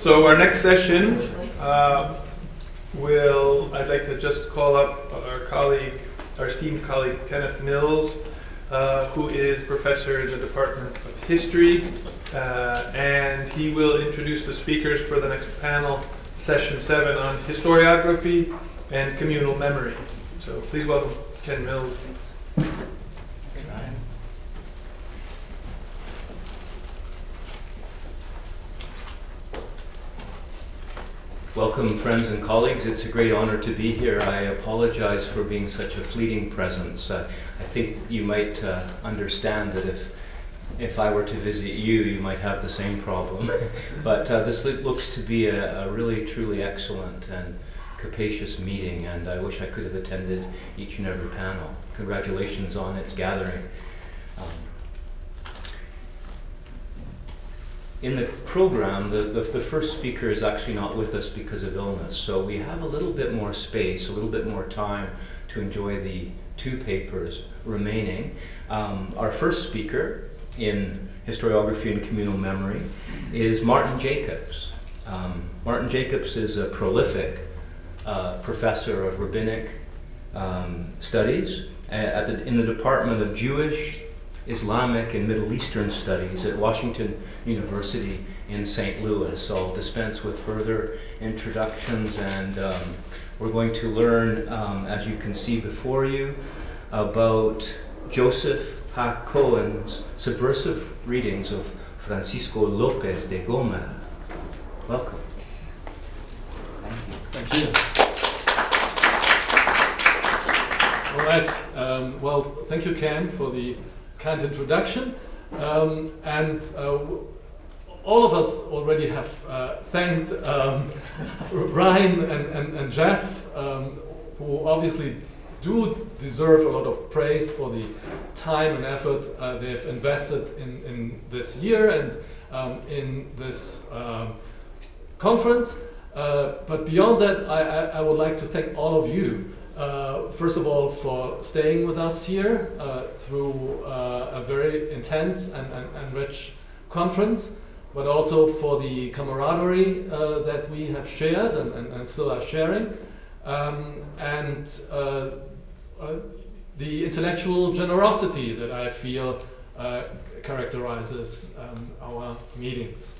So our next session I'd like to just call up our esteemed colleague Kenneth Mills, who is professor in the Department of History, and he will introduce the speakers for the next panel, session 7 on historiography and communal memory. So please welcome Ken Mills. Welcome, friends and colleagues. It's a great honor to be here. I apologize for being such a fleeting presence. I think you might understand that if I were to visit you, you might have the same problem. But this looks to be a really, truly excellent and capacious meeting, and I wish I could have attended each and every panel. Congratulations on its gathering. In the program, the first speaker is actually not with us because of illness, so we have a little bit more space, a little bit more time to enjoy the 2 papers remaining. Our first speaker in historiography and communal memory is Martin Jacobs. Martin Jacobs is a prolific professor of rabbinic studies in the Department of Jewish, Islamic, and Middle Eastern Studies at Washington University in St. Louis. I'll dispense with further introductions, and we're going to learn, as you can see before you, about Joseph ha-Kohen's subversive readings of Francisco Lopez de Gomara. Welcome. Thank you. Thank you. All right. Well, thank you, Ken, for the kind introduction. All of us already have thanked Ryan and Jeff, who obviously do deserve a lot of praise for the time and effort they've invested in this year and in this conference. But beyond that, I would like to thank all of you. First of all, for staying with us here through a very intense and rich conference, but also for the camaraderie that we have shared and still are sharing, and the intellectual generosity that I feel characterizes our meetings.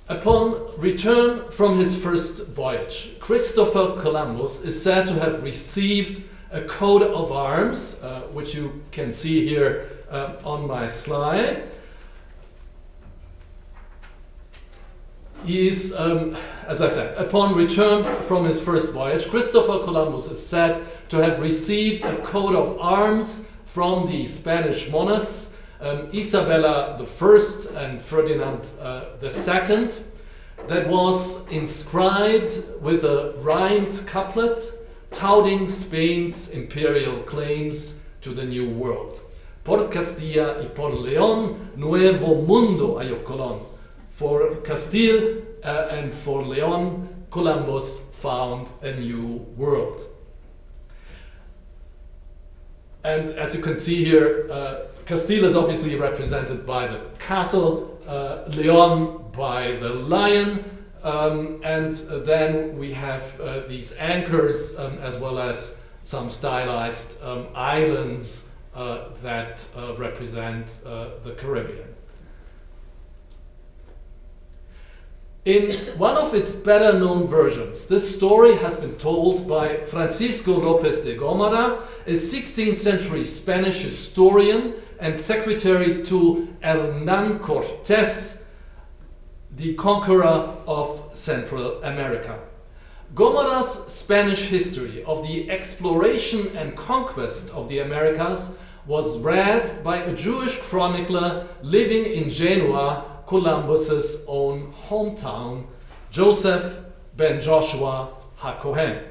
Upon return from his first voyage, Christopher Columbus is said to have received a coat of arms, which you can see here on my slide. He is, as I said, upon return from his first voyage, Christopher Columbus is said to have received a coat of arms from the Spanish monarchs, Isabella I and Ferdinand II, that was inscribed with a rhymed couplet touting Spain's imperial claims to the New World. Por Castilla y por León, nuevo mundo halló Colón. For Castile and for León, Columbus found a new world. And as you can see here, Castile is obviously represented by the castle, León by the lion, and then we have these anchors as well as some stylized islands that represent the Caribbean. In one of its better known versions, this story has been told by Francisco Lopez de Gomara, a 16th century Spanish historian and secretary to Hernán Cortés, the conqueror of Central America. Gomara's Spanish history of the exploration and conquest of the Americas was read by a Jewish chronicler living in Genoa, Columbus's own hometown, Joseph ben Joshua ha-Kohen.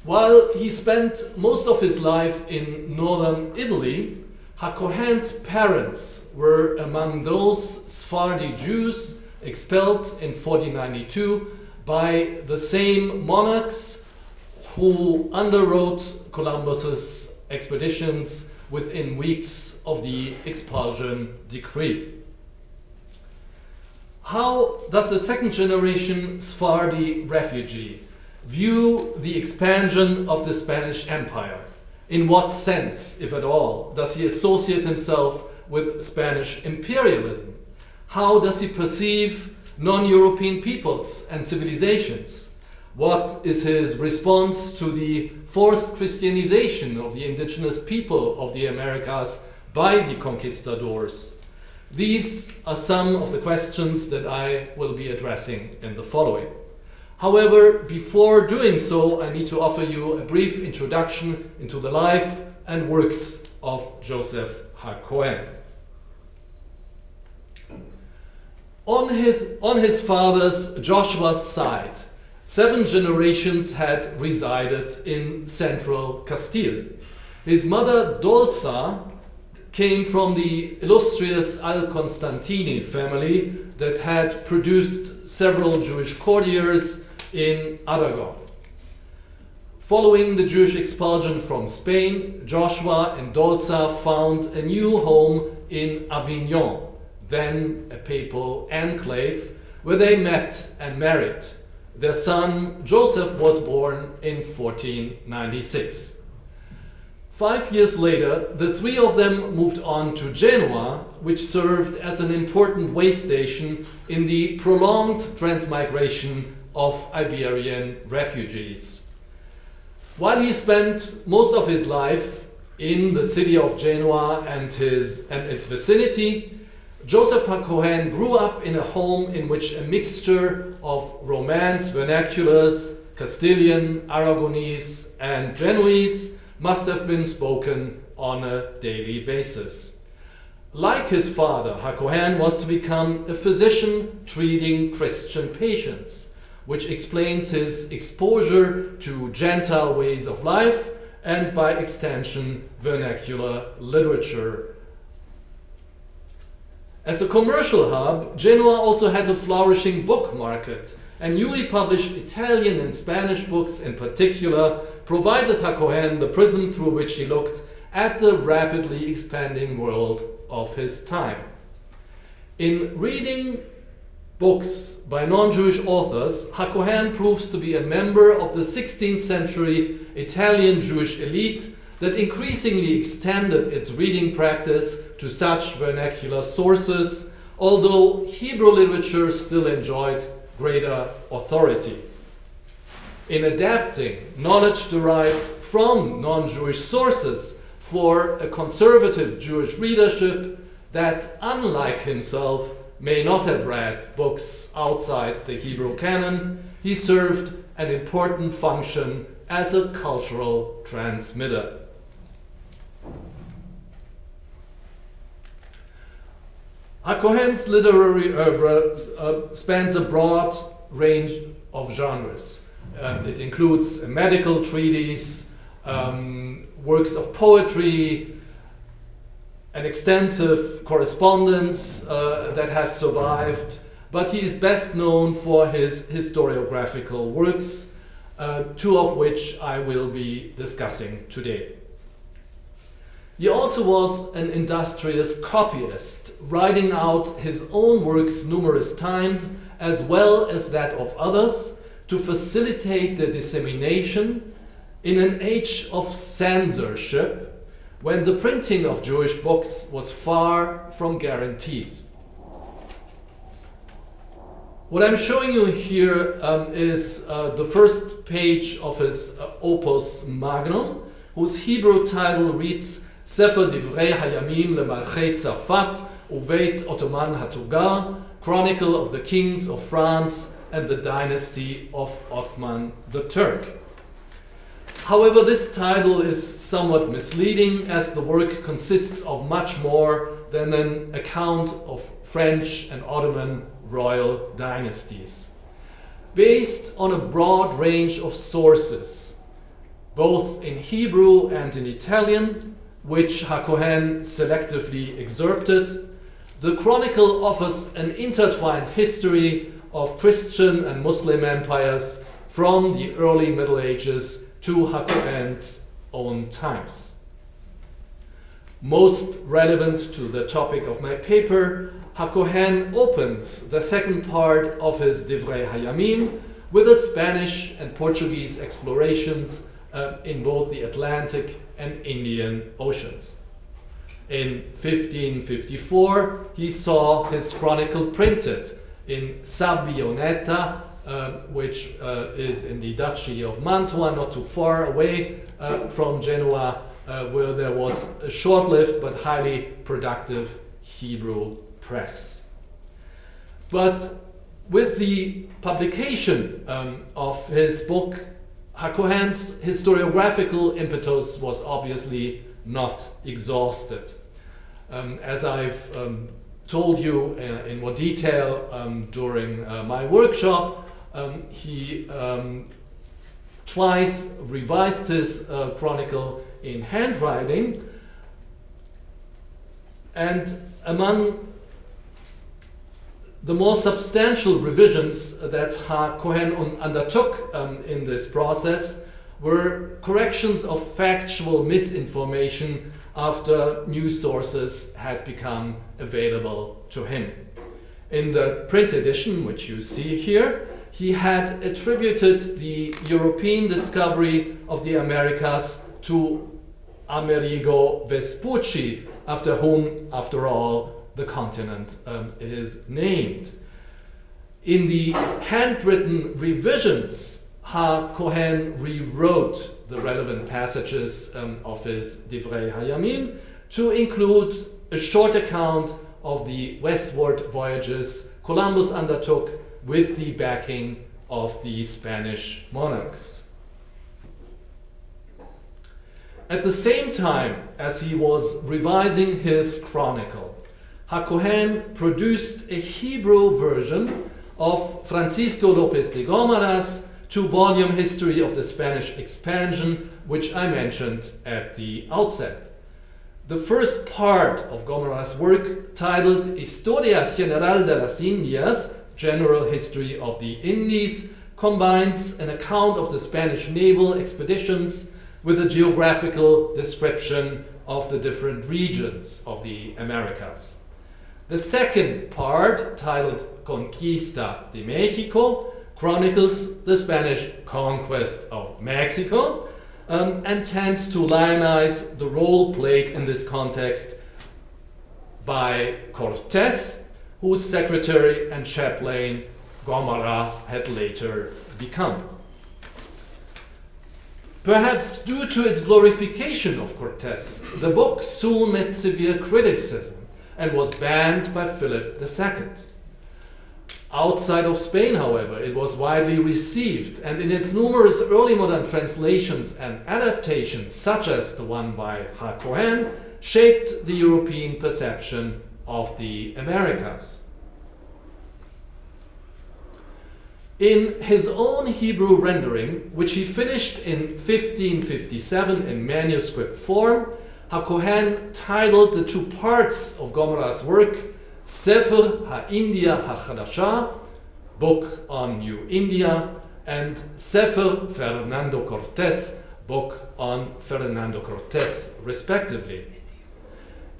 While he spent most of his life in northern Italy, ha-Kohen's parents were among those Sephardi Jews expelled in 1492 by the same monarchs who underwrote Columbus's expeditions within weeks of the expulsion decree. How does the second generation Sephardi refugee view the expansion of the Spanish Empire? In what sense, if at all, does he associate himself with Spanish imperialism? How does he perceive non-European peoples and civilizations? What is his response to the forced Christianization of the indigenous people of the Americas by the conquistadors? These are some of the questions that I will be addressing in the following. However, before doing so, I need to offer you a brief introduction into the life and works of Joseph ha-Kohen. On his father's Joshua's side, 7 generations had resided in central Castile. His mother Dolza came from the illustrious Al-Constantini family that had produced several Jewish courtiers in Aragon. Following the Jewish expulsion from Spain, Joshua and Dolza found a new home in Avignon, then a papal enclave, where they met and married. Their son Joseph was born in 1496. 5 years later, the 3 of them moved on to Genoa, which served as an important way station in the prolonged transmigration of Iberian refugees. While he spent most of his life in the city of Genoa and its vicinity, Joseph ha-Kohen grew up in a home in which a mixture of Romance vernaculars, Castilian, Aragonese, and Genoese must have been spoken on a daily basis. Like his father, ha-Kohen was to become a physician treating Christian patients, which explains his exposure to Gentile ways of life and, by extension, vernacular literature. As a commercial hub, Genoa also had a flourishing book market, and newly published Italian and Spanish books in particular provided ha-Kohen the prism through which he looked at the rapidly expanding world of his time. In reading books by non-Jewish authors, ha-Kohen proves to be a member of the 16th century Italian Jewish elite that increasingly extended its reading practice to such vernacular sources, although Hebrew literature still enjoyed greater authority. In adapting knowledge derived from non-Jewish sources for a conservative Jewish readership that, unlike himself, may not have read books outside the Hebrew canon, he served an important function as a cultural transmitter. Ha-Kohen's literary oeuvre spans a broad range of genres. It includes a medical treatise, works of poetry, an extensive correspondence that has survived, but he is best known for his historiographical works, 2 of which I will be discussing today. He also was an industrious copyist, writing out his own works numerous times, as well as that of others, to facilitate their dissemination in an age of censorship, when the printing of Jewish books was far from guaranteed. What I'm showing you here is the first page of his opus magnum, whose Hebrew title reads Sefer Divrei Hayamim leMalchei Tzarfat Uveit Ottoman HaTugar, Chronicle of the Kings of France and the Dynasty of Othman the Turk. However, this title is somewhat misleading, as the work consists of much more than an account of French and Ottoman royal dynasties. Based on a broad range of sources, both in Hebrew and in Italian, which ha-Kohen selectively excerpted, the Chronicle offers an intertwined history of Christian and Muslim empires from the early Middle Ages to ha-Kohen's own times. Most relevant to the topic of my paper, ha-Kohen opens the second part of his Divrei Hayamim with the Spanish and Portuguese explorations in both the Atlantic and Indian Oceans. In 1554, he saw his chronicle printed in Sabbionetta, which is in the Duchy of Mantua, not too far away from Genoa, where there was a short-lived but highly productive Hebrew press. But with the publication of his book, ha-Kohen's historiographical impetus was obviously not exhausted. As I've told you in more detail during my workshop, he twice revised his chronicle in handwriting, and among the more substantial revisions that ha-Kohen undertook in this process were corrections of factual misinformation after new sources had become available to him. In the print edition, which you see here, he had attributed the European discovery of the Americas to Amerigo Vespucci, after whom, after all, the continent is named. In the handwritten revisions, ha-Kohen rewrote the relevant passages of his Divrei Hayamim to include a short account of the westward voyages Columbus undertook with the backing of the Spanish monarchs. At the same time as he was revising his chronicle, ha-Kohen produced a Hebrew version of Francisco López de Gomara's two-volume history of the Spanish expansion, which I mentioned at the outset. The first part of Gomara's work, titled Historia General de las Indias, General History of the Indies, combines an account of the Spanish naval expeditions with a geographical description of the different regions of the Americas. The second part, titled Conquista de México, chronicles the Spanish conquest of Mexico and tends to lionize the role played in this context by Cortés, whose secretary and chaplain Gomara had later become. Perhaps due to its glorification of Cortés, the book soon met severe criticism and was banned by Philip II. Outside of Spain, however, it was widely received, and in its numerous early modern translations and adaptations, such as the one by ha-Kohen, shaped the European perception of the Americas. In his own Hebrew rendering, which he finished in 1557 in manuscript form, ha-Kohen titled the two parts of Gomara's work Sefer ha-India ha-Chadasha, Book on New India, and Sefer Fernando Cortés, Book on Fernando Cortés, respectively.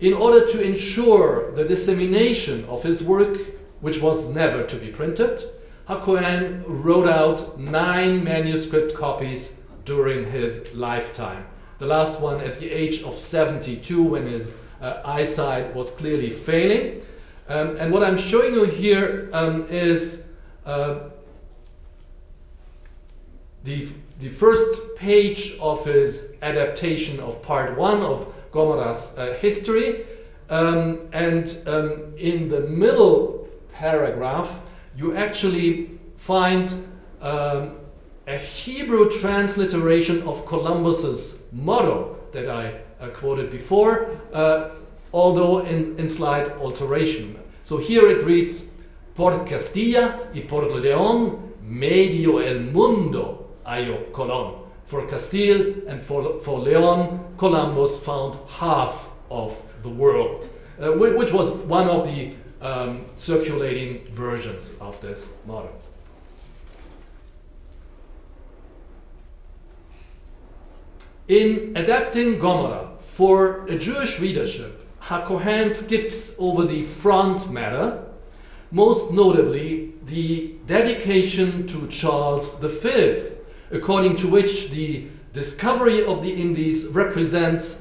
In order to ensure the dissemination of his work, which was never to be printed, ha-Kohen wrote out 9 manuscript copies during his lifetime. The last one at the age of 72, when his eyesight was clearly failing. And what I'm showing you here is the first page of his adaptation of part 1 of Gomara's history. And in the middle paragraph, you actually find a Hebrew transliteration of Columbus's motto that I quoted before, although in slight alteration. So here it reads, Por Castilla y por León medio el mundo halló Colón. For Castile and for León, Columbus found half of the world, which was one of the circulating versions of this motto. In adapting Gomara for a Jewish readership, ha-Kohen skips over the front matter, most notably the dedication to Charles V, according to which the discovery of the Indies represents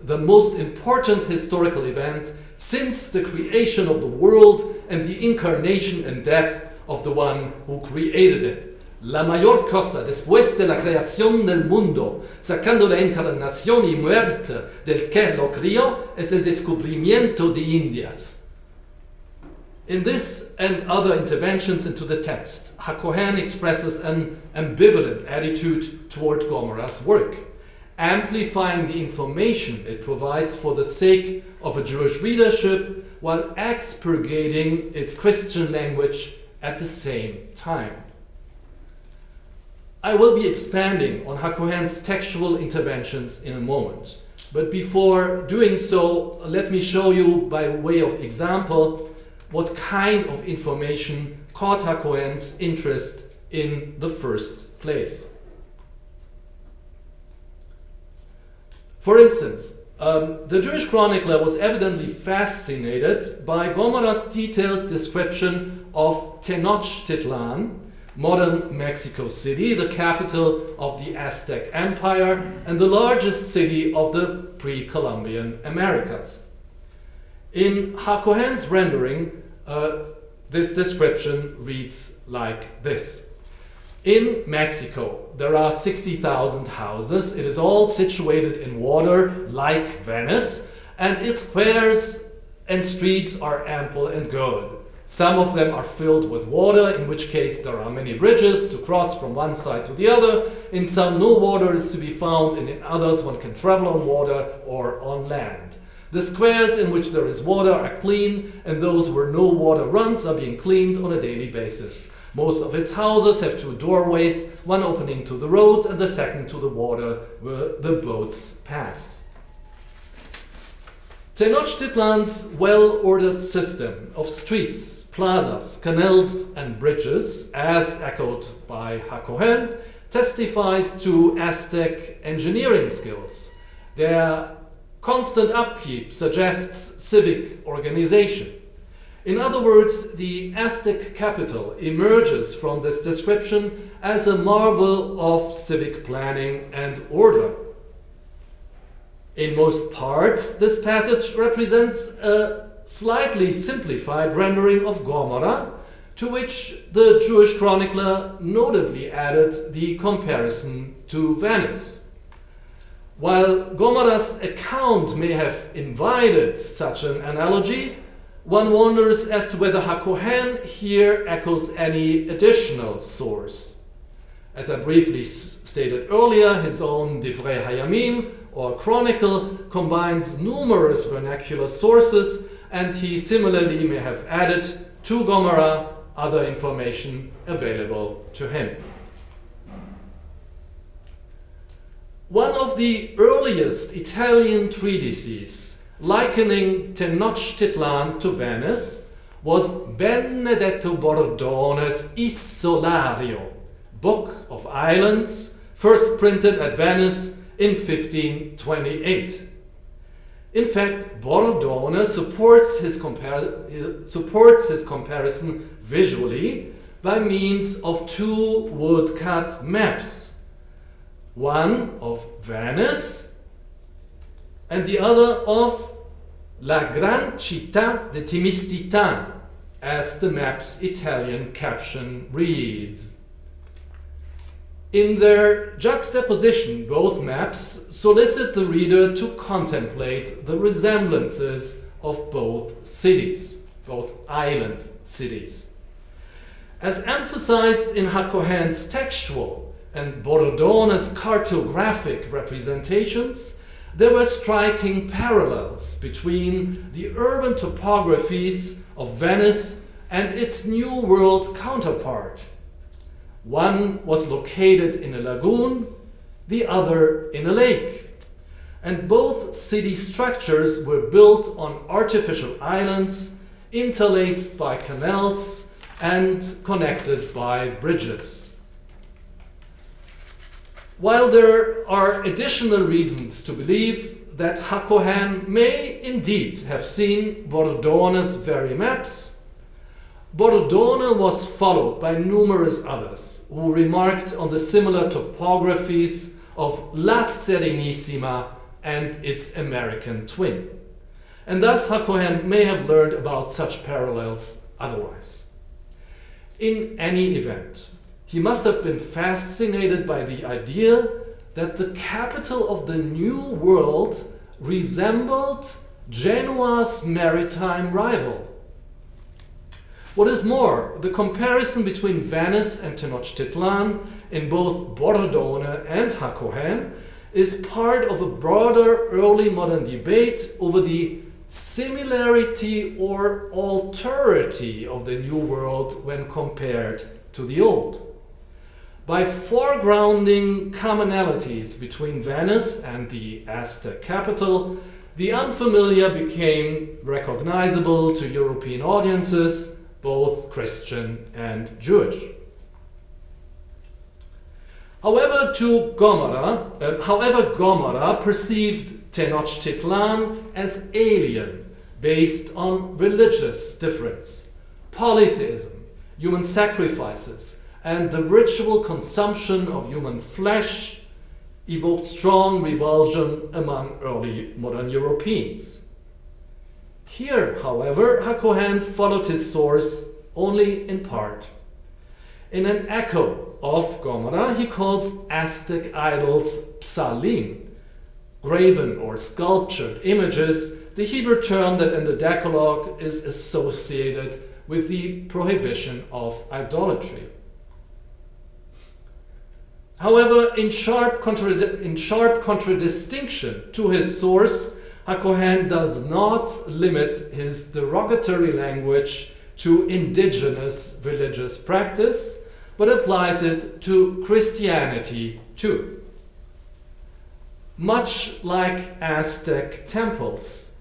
the most important historical event since the creation of the world and the incarnation and death of the one who created it. La mayor cosa después de la creación del mundo, sacando la encarnación y muerte del que lo crió, es el descubrimiento de Indias. In this and other interventions into the text, ha-Kohen expresses an ambivalent attitude toward Gomara's work, amplifying the information it provides for the sake of a Jewish readership while expurgating its Christian language at the same time. I will be expanding on ha-Kohen's textual interventions in a moment, but before doing so, let me show you by way of example what kind of information caught ha-Kohen's interest in the first place. For instance, the Jewish chronicler was evidently fascinated by Gomara's detailed description of Tenochtitlan, modern Mexico City, the capital of the Aztec Empire and the largest city of the pre-Columbian Americas. In ha-Kohen's rendering, this description reads like this. In Mexico, there are 60,000 houses. It is all situated in water, like Venice, and its squares and streets are ample and good. Some of them are filled with water, in which case there are many bridges to cross from one side to the other. In some, no water is to be found, and in others one can travel on water or on land. The squares in which there is water are clean, and those where no water runs are being cleaned on a daily basis. Most of its houses have two doorways, one opening to the road and the second to the water where the boats pass. Tenochtitlan's well-ordered system of streets, plazas, canals, and bridges, as echoed by ha-Kohen, testifies to Aztec engineering skills. Their constant upkeep suggests civic organization. In other words, the Aztec capital emerges from this description as a marvel of civic planning and order. In most parts, this passage represents a slightly simplified rendering of Gomara, to which the Jewish chronicler notably added the comparison to Venice. While Gomara's account may have invited such an analogy, one wonders as to whether ha-Kohen here echoes any additional source. As I briefly stated earlier, his own Divrei Hayamim, or Chronicle, combines numerous vernacular sources, and he similarly may have added to Gomara other information available to him. One of the earliest Italian treatises likening Tenochtitlan to Venice was Benedetto Bordone's Isolario, Book of Islands, first printed at Venice in 1528. In fact, Bordone supports his comparison visually by means of two woodcut maps, one of Venice and the other of La Gran Città de Timistitan, as the map's Italian caption reads. In their juxtaposition, both maps solicit the reader to contemplate the resemblances of both cities, both island cities. As emphasized in ha-Kohen's textual and Bordone's cartographic representations, there were striking parallels between the urban topographies of Venice and its New World counterpart. One was located in a lagoon, the other in a lake, and both city structures were built on artificial islands, interlaced by canals and connected by bridges. While there are additional reasons to believe that ha-Kohen may indeed have seen Bordone's very maps. Bordone was followed by numerous others who remarked on the similar topographies of La Serenissima and its American twin. And thus ha-Kohen may have learned about such parallels otherwise. In any event, he must have been fascinated by the idea that the capital of the New World resembled Genoa's maritime rival. What is more, the comparison between Venice and Tenochtitlan in both Bordone and ha-Kohen is part of a broader early modern debate over the similarity or alterity of the New World when compared to the Old. By foregrounding commonalities between Venice and the Aztec capital, the unfamiliar became recognizable to European audiences, both Christian and Jewish. However, Gomara perceived Tenochtitlan as alien, based on religious difference, polytheism, human sacrifices, and the ritual consumption of human flesh evoked strong revulsion among early modern Europeans. Here, however, ha-Kohen followed his source only in part. In an echo of Gomara, he calls Aztec idols psalim, graven or sculptured images, the Hebrew term that in the Decalogue is associated with the prohibition of idolatry. However, in sharp contradistinction to his source, ha-Kohen does not limit his derogatory language to indigenous religious practice, but applies it to Christianity too. Much like Aztec temples,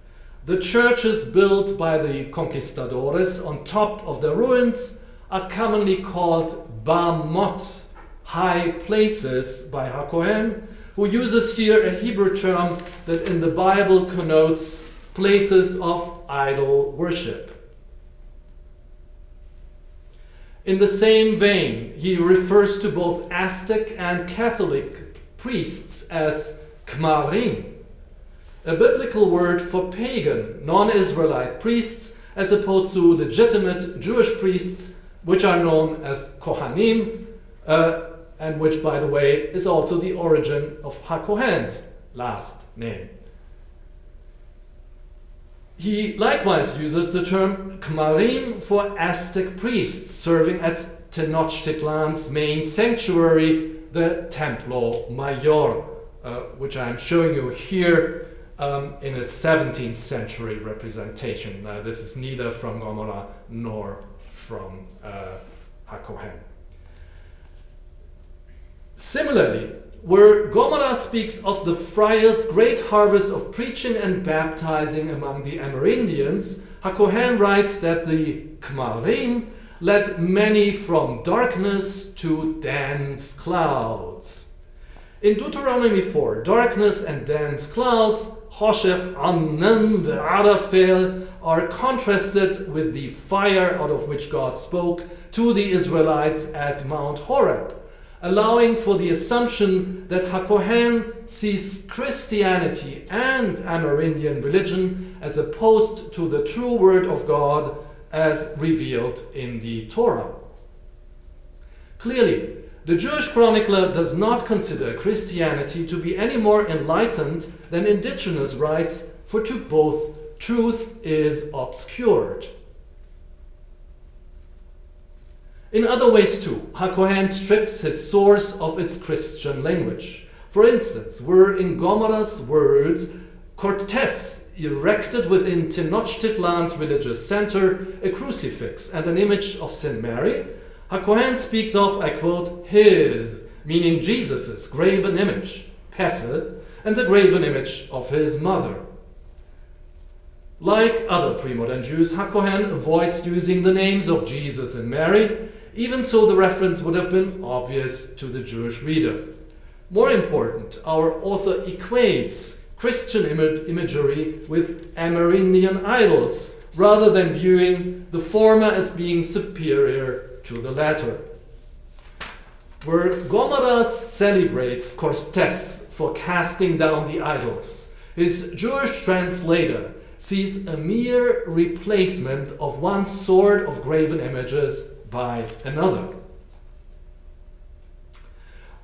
the churches built by the conquistadores on top of the ruins are commonly called bamot, high places, by ha-Kohen, who uses here a Hebrew term that in the Bible connotes places of idol worship. In the same vein, he refers to both Aztec and Catholic priests as kmarim, a biblical word for pagan, non-Israelite priests, as opposed to legitimate Jewish priests, which are known as kohanim, and which, by the way, is also the origin of ha-Kohen's last name. He likewise uses the term kmarim for Aztec priests serving at Tenochtitlan's main sanctuary, the Templo Mayor, which I'm showing you here in a 17th century representation. This is neither from Gomara nor from ha-Kohen. Similarly, where Gomara speaks of the friars' great harvest of preaching and baptizing among the Amerindians, ha-Kohen writes that the kmarim led many from darkness to dense clouds. In Deuteronomy 4, darkness and dense clouds, choshech, anan, ve'arafel, are contrasted with the fire out of which God spoke to the Israelites at Mount Horeb, allowing for the assumption that ha-Kohen sees Christianity and Amerindian religion as opposed to the true word of God as revealed in the Torah. Clearly, the Jewish chronicler does not consider Christianity to be any more enlightened than indigenous rites, for to both truth is obscured. In other ways too, ha-Kohen strips his source of its Christian language. For instance, where in Gomara's words, Cortes erected within Tenochtitlan's religious center a crucifix and an image of Saint Mary, ha-Kohen speaks of, I quote, his, meaning Jesus's, graven image, pesel, and the graven image of his mother. Like other pre-modern Jews, ha-Kohen avoids using the names of Jesus and Mary. Even so, the reference would have been obvious to the Jewish reader. More important, our author equates Christian imagery with Amerindian idols, rather than viewing the former as being superior to the latter. Where Gomara celebrates Cortes for casting down the idols, his Jewish translator sees a mere replacement of one sort of graven images by another.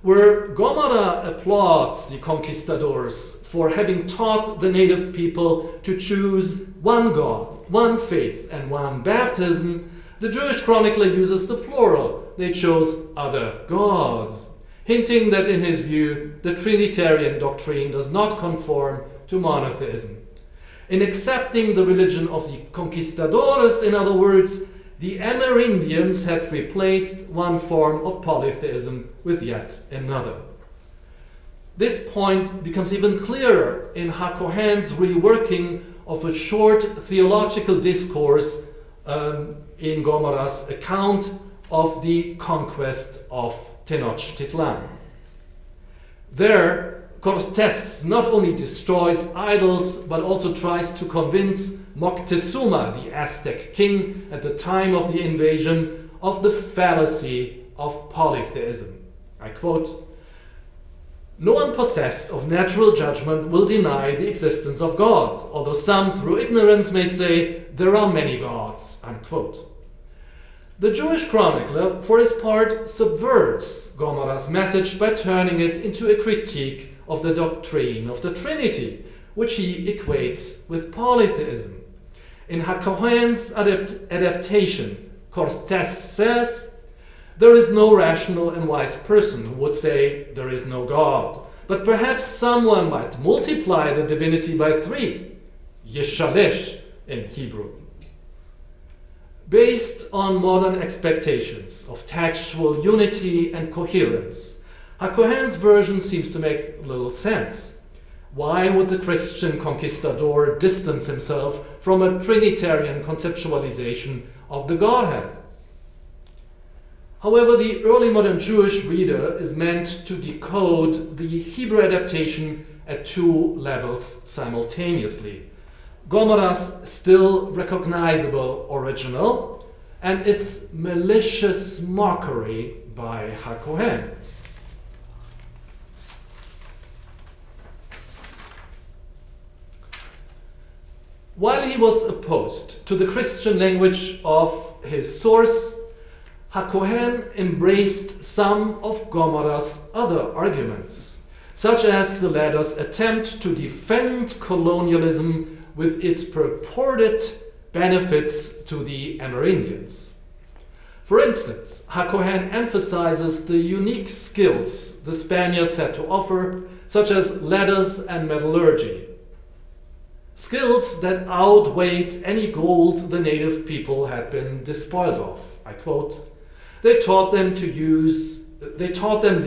Where Gomara applauds the conquistadors for having taught the native people to choose one God, one faith, and one baptism, the Jewish chronicler uses the plural. They chose other gods, hinting that in his view, the Trinitarian doctrine does not conform to monotheism. In accepting the religion of the conquistadores, in other words, the Amerindians had replaced one form of polytheism with yet another. This point becomes even clearer in ha-Kohen's reworking of a short theological discourse in Gomara's account of the conquest of Tenochtitlan. There, Cortes not only destroys idols, but also tries to convince Moctezuma, the Aztec king at the time of the invasion, of the fallacy of polytheism. I quote, "No one possessed of natural judgment will deny the existence of God, although some through ignorance may say there are many gods," unquote. The Jewish chronicler, for his part, subverts Gomara's message by turning it into a critique of the doctrine of the Trinity, which he equates with polytheism. In ha-Kohen's adaptation, Cortes says, "There is no rational and wise person who would say there is no God, but perhaps someone might multiply the divinity by 3, yeshalesh in Hebrew." Based on modern expectations of textual unity and coherence, ha-Kohen's version seems to make little sense. Why would the Christian conquistador distance himself from a Trinitarian conceptualization of the Godhead? However, the early modern Jewish reader is meant to decode the Hebrew adaptation at 2 levels simultaneously: Gomara's still recognizable original and its malicious mockery by ha-Kohen. While he was opposed to the Christian language of his source, ha-Kohen embraced some of Gomara's other arguments, such as the latter's attempt to defend colonialism with its purported benefits to the Amerindians. For instance, ha-Kohen emphasizes the unique skills the Spaniards had to offer, such as letters and metallurgy, skills that outweighed any gold the native people had been despoiled of. I quote, They taught them the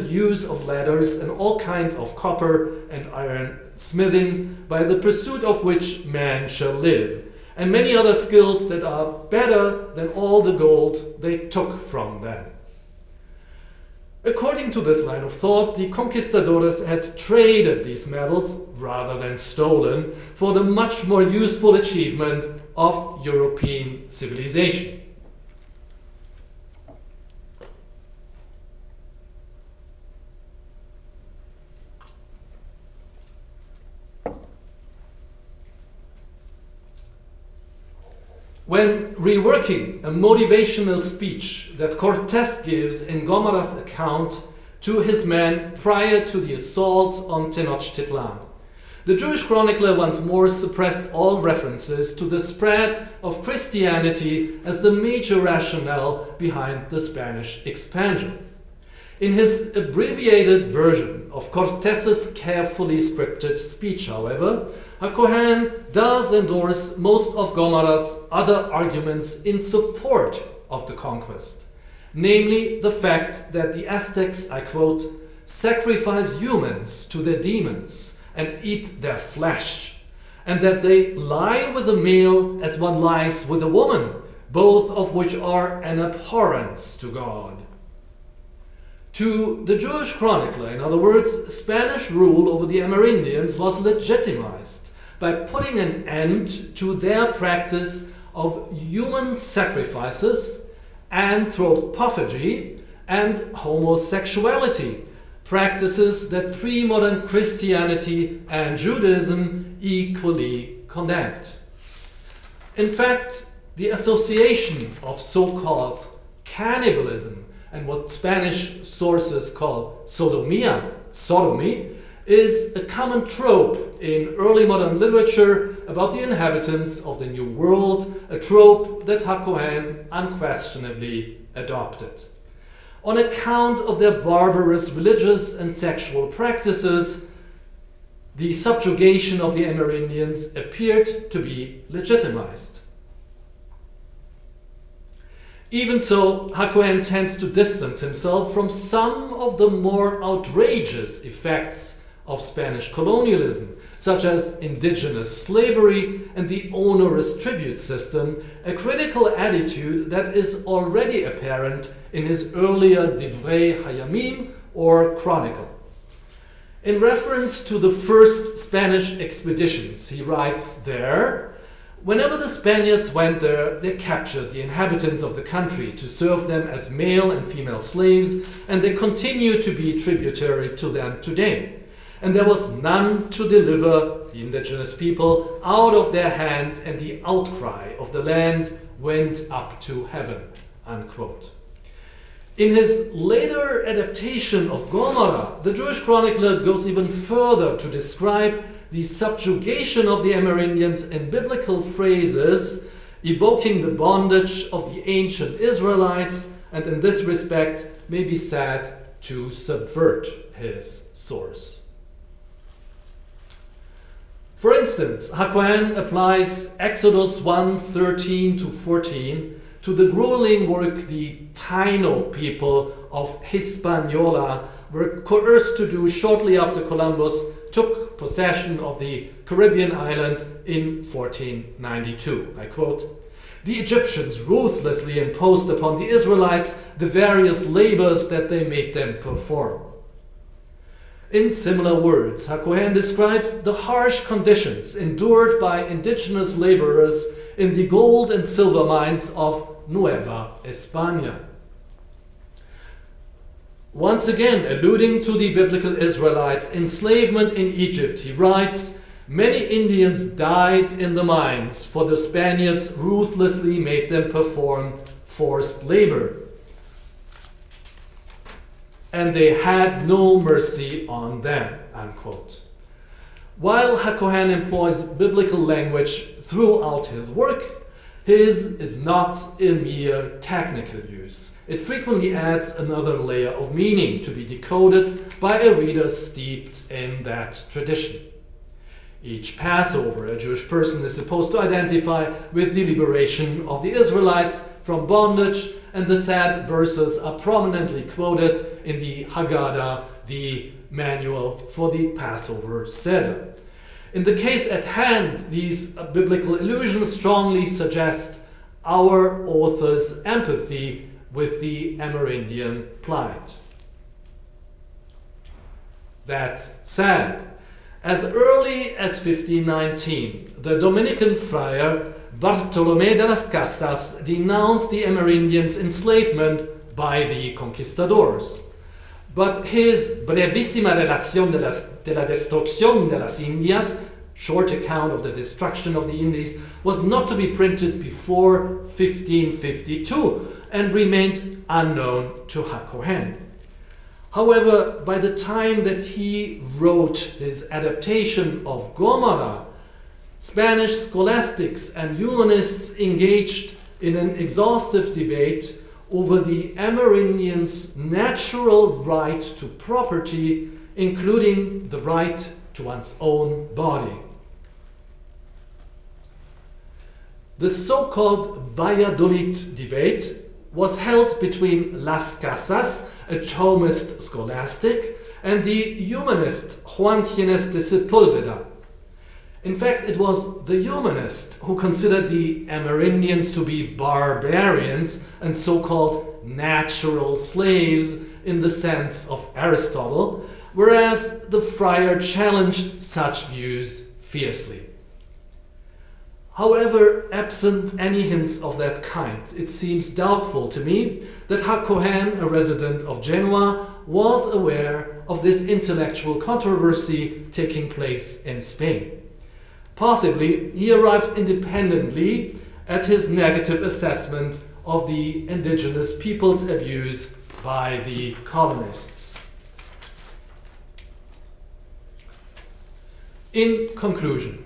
use of ladders and all kinds of copper and iron smithing, by the pursuit of which man shall live, and many other skills that are better than all the gold they took from them. According to this line of thought, the conquistadores had traded these metals, rather than stolen, for the much more useful achievement of European civilization. When reworking a motivational speech that Cortes gives in Gomara's account to his men prior to the assault on Tenochtitlan, the Jewish chronicler once more suppressed all references to the spread of Christianity as the major rationale behind the Spanish expansion. In his abbreviated version of Cortes's carefully scripted speech, however, ha-Kohen does endorse most of Gomara's other arguments in support of the conquest, namely the fact that the Aztecs, I quote, sacrifice humans to their demons and eat their flesh, and that they lie with a male as one lies with a woman, both of which are an abhorrence to God. To the Jewish chronicler, in other words, Spanish rule over the Amerindians was legitimized by putting an end to their practice of human sacrifices, anthropophagy, and homosexuality, practices that pre-modern Christianity and Judaism equally condemned. In fact, the association of so-called cannibalism and what Spanish sources call sodomia, sodomy, is a common trope in early modern literature about the inhabitants of the New World, a trope that ha-Kohen unquestionably adopted. On account of their barbarous religious and sexual practices, the subjugation of the Amerindians appeared to be legitimized. Even so, ha-Kohen tends to distance himself from some of the more outrageous effects of Spanish colonialism, such as indigenous slavery and the onerous tribute system, a critical attitude that is already apparent in his earlier Divrei Hayamim or Chronicle. In reference to the first Spanish expeditions, he writes there, "Whenever the Spaniards went there, they captured the inhabitants of the country to serve them as male and female slaves, and they continue to be tributary to them today. And there was none to deliver the indigenous people out of their hand, and the outcry of the land went up to heaven." Unquote. In his later adaptation of Gomara, the Jewish chronicler goes even further to describe the subjugation of the Amerindians in biblical phrases, evoking the bondage of the ancient Israelites, and in this respect may be said to subvert his source. For instance, ha-Kohen applies Exodus 1:13 to 14 to the grueling work the Taino people of Hispaniola were coerced to do shortly after Columbus took possession of the Caribbean island in 1492. I quote, "The Egyptians ruthlessly imposed upon the Israelites the various labors that they made them perform." In similar words, ha-Kohen describes the harsh conditions endured by indigenous laborers in the gold and silver mines of Nueva España. Once again, alluding to the biblical Israelites' enslavement in Egypt, he writes, "Many Indians died in the mines, for the Spaniards ruthlessly made them perform forced labor, and they had no mercy on them." Unquote. While ha-Kohen employs biblical language throughout his work, his is not a mere technical use. It frequently adds another layer of meaning to be decoded by a reader steeped in that tradition. Each Passover, a Jewish person is supposed to identify with the liberation of the Israelites from bondage, and the sad verses are prominently quoted in the Haggadah, the manual for the Passover Seder. In the case at hand, these biblical allusions strongly suggest our author's empathy with the Amerindian plight. That said, as early as 1519, the Dominican friar Bartolomé de las Casas denounced the Amerindians' enslavement by the conquistadors. But his Brevísima Relación de la Destrucción de las Indias, short account of the destruction of the Indies, was not to be printed before 1552 and remained unknown to ha-Kohen. However, by the time that he wrote his adaptation of Gomara, Spanish scholastics and humanists engaged in an exhaustive debate over the Amerindians' natural right to property, including the right to one's own body. The so-called Valladolid debate was held between Las Casas, a Thomist scholastic, and the humanist Juan Gines de Sepúlveda. In fact, it was the humanist who considered the Amerindians to be barbarians and so-called natural slaves, in the sense of Aristotle, whereas the friar challenged such views fiercely. However, absent any hints of that kind, it seems doubtful to me that ha-Kohen, a resident of Genoa, was aware of this intellectual controversy taking place in Spain. Possibly, he arrived independently at his negative assessment of the indigenous people's abuse by the colonists. In conclusion,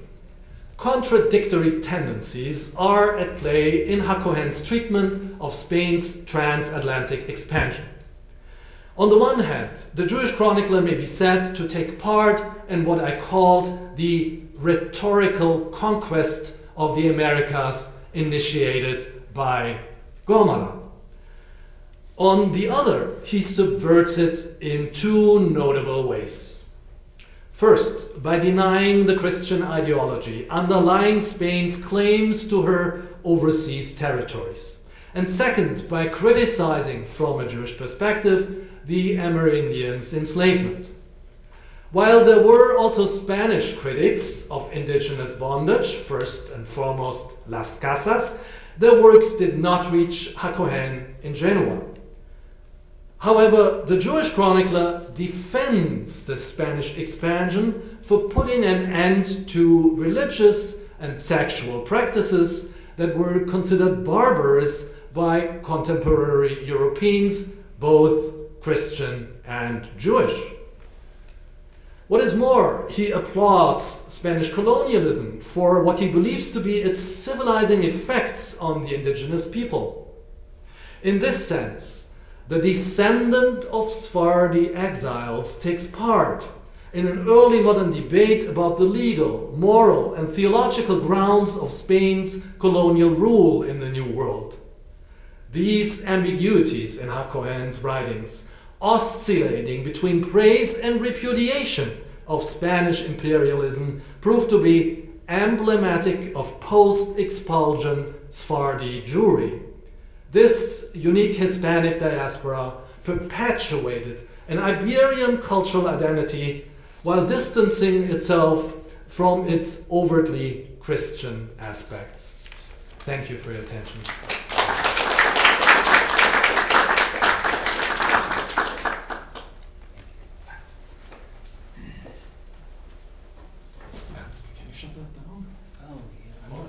contradictory tendencies are at play in ha-Kohen's treatment of Spain's transatlantic expansion. On the one hand, the Jewish chronicler may be said to take part in what I called the rhetorical conquest of the Americas initiated by Gomara. On the other, he subverts it in two notable ways. First, by denying the Christian ideology underlying Spain's claims to her overseas territories. And second, by criticizing, from a Jewish perspective, the Amerindians' enslavement. While there were also Spanish critics of indigenous bondage, first and foremost Las Casas, their works did not reach ha-Kohen in Genoa. However, the Jewish chronicler defends the Spanish expansion for putting an end to religious and sexual practices that were considered barbarous by contemporary Europeans, both Christian and Jewish. What is more, he applauds Spanish colonialism for what he believes to be its civilizing effects on the indigenous people. In this sense, the descendant of Sephardi exiles takes part in an early modern debate about the legal, moral, and theological grounds of Spain's colonial rule in the New World. These ambiguities in ha-Kohen's writings, oscillating between praise and repudiation of Spanish imperialism, prove to be emblematic of post-expulsion Sephardi Jewry. This unique Hispanic diaspora perpetuated an Iberian cultural identity while distancing itself from its overtly Christian aspects. Thank you for your attention.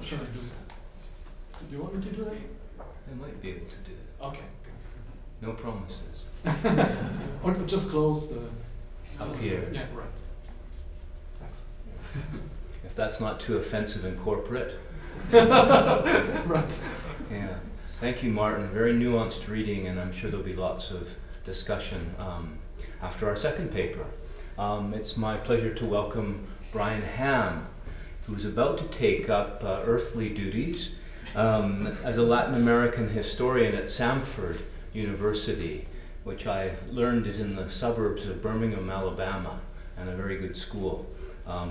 Should I do that? Do you want me to do that? I might be able to do it. Okay. No promises. Or just close the... Up here. Yeah, right. Thanks. If that's not too offensive and corporate. Right. Yeah. Thank you, Martin. Very nuanced reading, and I'm sure there'll be lots of discussion after our second paper. It's my pleasure to welcome Brian Hamm, who's about to take up earthly duties as a Latin American historian at Samford University, which I learned is in the suburbs of Birmingham, Alabama, and a very good school.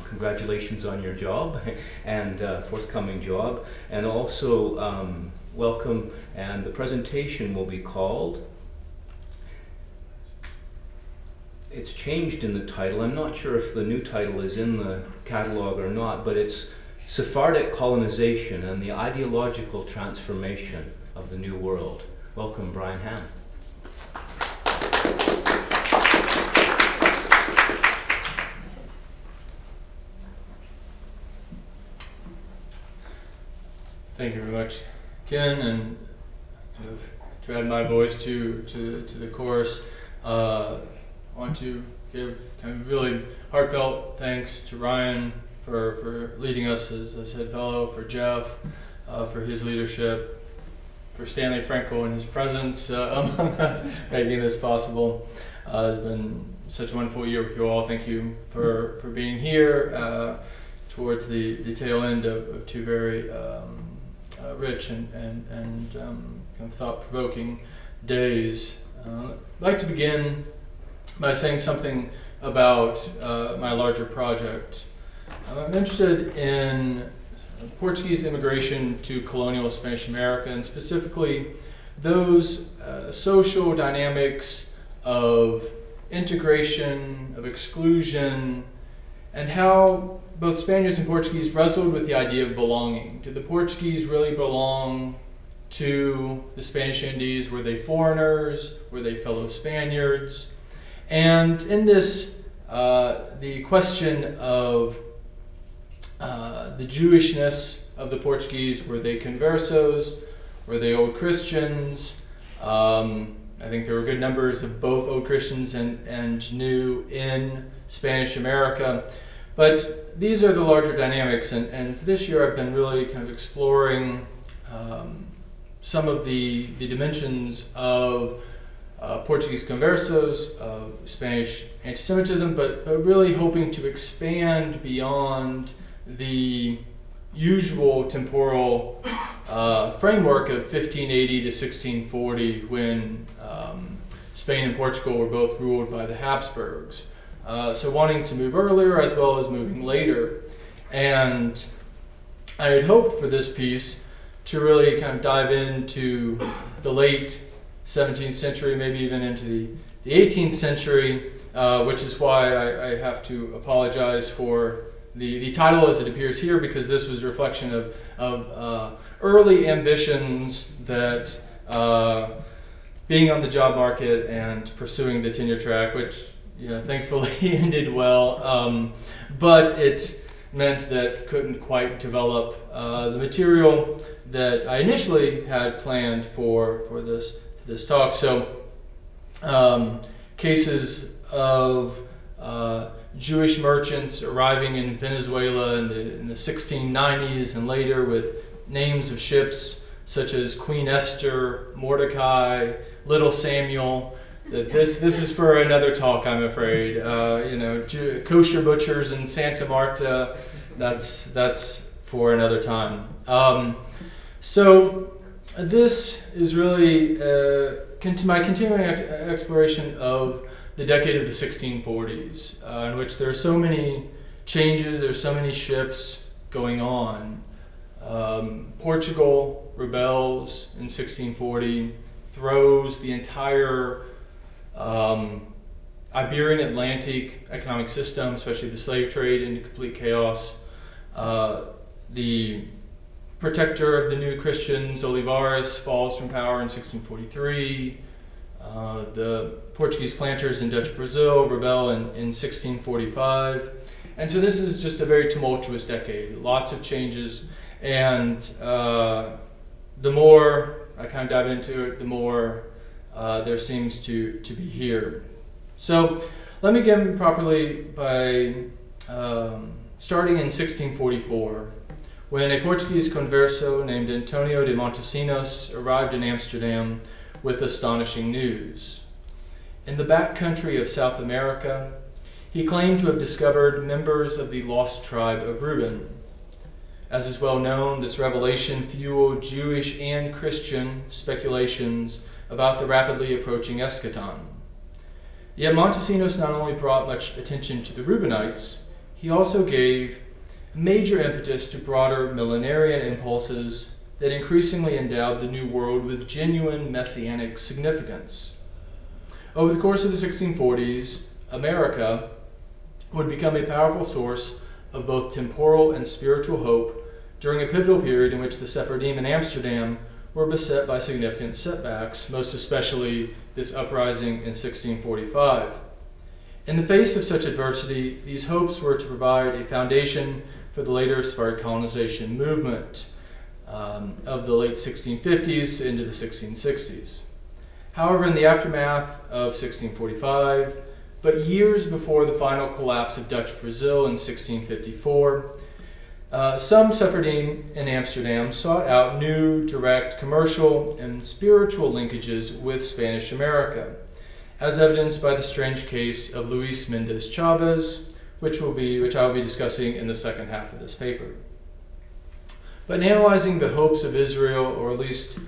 Congratulations on your job and forthcoming job, and also welcome, and the presentation will be called, it's changed in the title. I'm not sure if the new title is in the catalog or not, but it's Sephardic Colonization and the Ideological Transformation of the New World. Welcome, Brian Hamm. Thank you very much, Ken, and to add my voice to the course, I want to give kind of really heartfelt thanks to Ryan for leading us as head fellow, for Jeff for his leadership, for Stanley Frankel and his presence making this possible. It's been such a wonderful year with you all. Thank you for being here towards the tail end of two very rich and kind of thought-provoking days. I'd like to begin by saying something about my larger project. I'm interested in Portuguese immigration to colonial Spanish America, and specifically those social dynamics of integration, of exclusion, and how both Spaniards and Portuguese wrestled with the idea of belonging. Did the Portuguese really belong to the Spanish Indies? Were they foreigners? Were they fellow Spaniards? And in this, the question of the Jewishness of the Portuguese, were they conversos? Were they old Christians? I think there were good numbers of both old Christians and new in Spanish America. But these are the larger dynamics, and for this year I've been really kind of exploring some of the dimensions of Portuguese conversos, of Spanish anti-Semitism, but really hoping to expand beyond the usual temporal framework of 1580 to 1640, when Spain and Portugal were both ruled by the Habsburgs. So wanting to move earlier as well as moving later. And I had hoped for this piece to really kind of dive into the late 17th century, maybe even into the 18th century, which is why I have to apologize for the title as it appears here, because this was a reflection of early ambitions that being on the job market and pursuing the tenure track, which thankfully ended well, but it meant that couldn't quite develop the material that I initially had planned for this talk. So cases of Jewish merchants arriving in Venezuela in the 1690s and later, with names of ships such as Queen Esther, Mordecai, Little Samuel. This is for another talk, I'm afraid. Kosher butchers in Santa Marta. That's for another time. So this is really my continuing exploration of the decade of the 1640s, in which there are so many changes, there's so many shifts going on. Portugal rebels in 1640, throws the entire Iberian Atlantic economic system, especially the slave trade, into complete chaos. The protector of the new Christians, Olivares, falls from power in 1643. The Portuguese planters in Dutch Brazil rebel in 1645. And so this is just a very tumultuous decade, lots of changes. And the more I kind of dive into it, the more there seems to be here. So let me begin properly by starting in 1644, when a Portuguese converso named Antonio de Montesinos arrived in Amsterdam with astonishing news. In the back country of South America, he claimed to have discovered members of the lost tribe of Reuben. As is well known, this revelation fueled Jewish and Christian speculations about the rapidly approaching eschaton. Yet Montesinos not only brought much attention to the Reubenites, he also gave major impetus to broader millenarian impulses that increasingly endowed the New World with genuine messianic significance. Over the course of the 1640s, America would become a powerful source of both temporal and spiritual hope during a pivotal period in which the Sephardim in Amsterdam were beset by significant setbacks, most especially this uprising in 1645. In the face of such adversity, these hopes were to provide a foundation for the later Sephardic colonization movement of the late 1650s into the 1660s. However, in the aftermath of 1645, but years before the final collapse of Dutch Brazil in 1654, some Sephardim in Amsterdam sought out new, direct commercial and spiritual linkages with Spanish America, as evidenced by the strange case of Luis Mendes Chavez, which I will be discussing in the second half of this paper. But in analyzing the hopes of Israel, or at least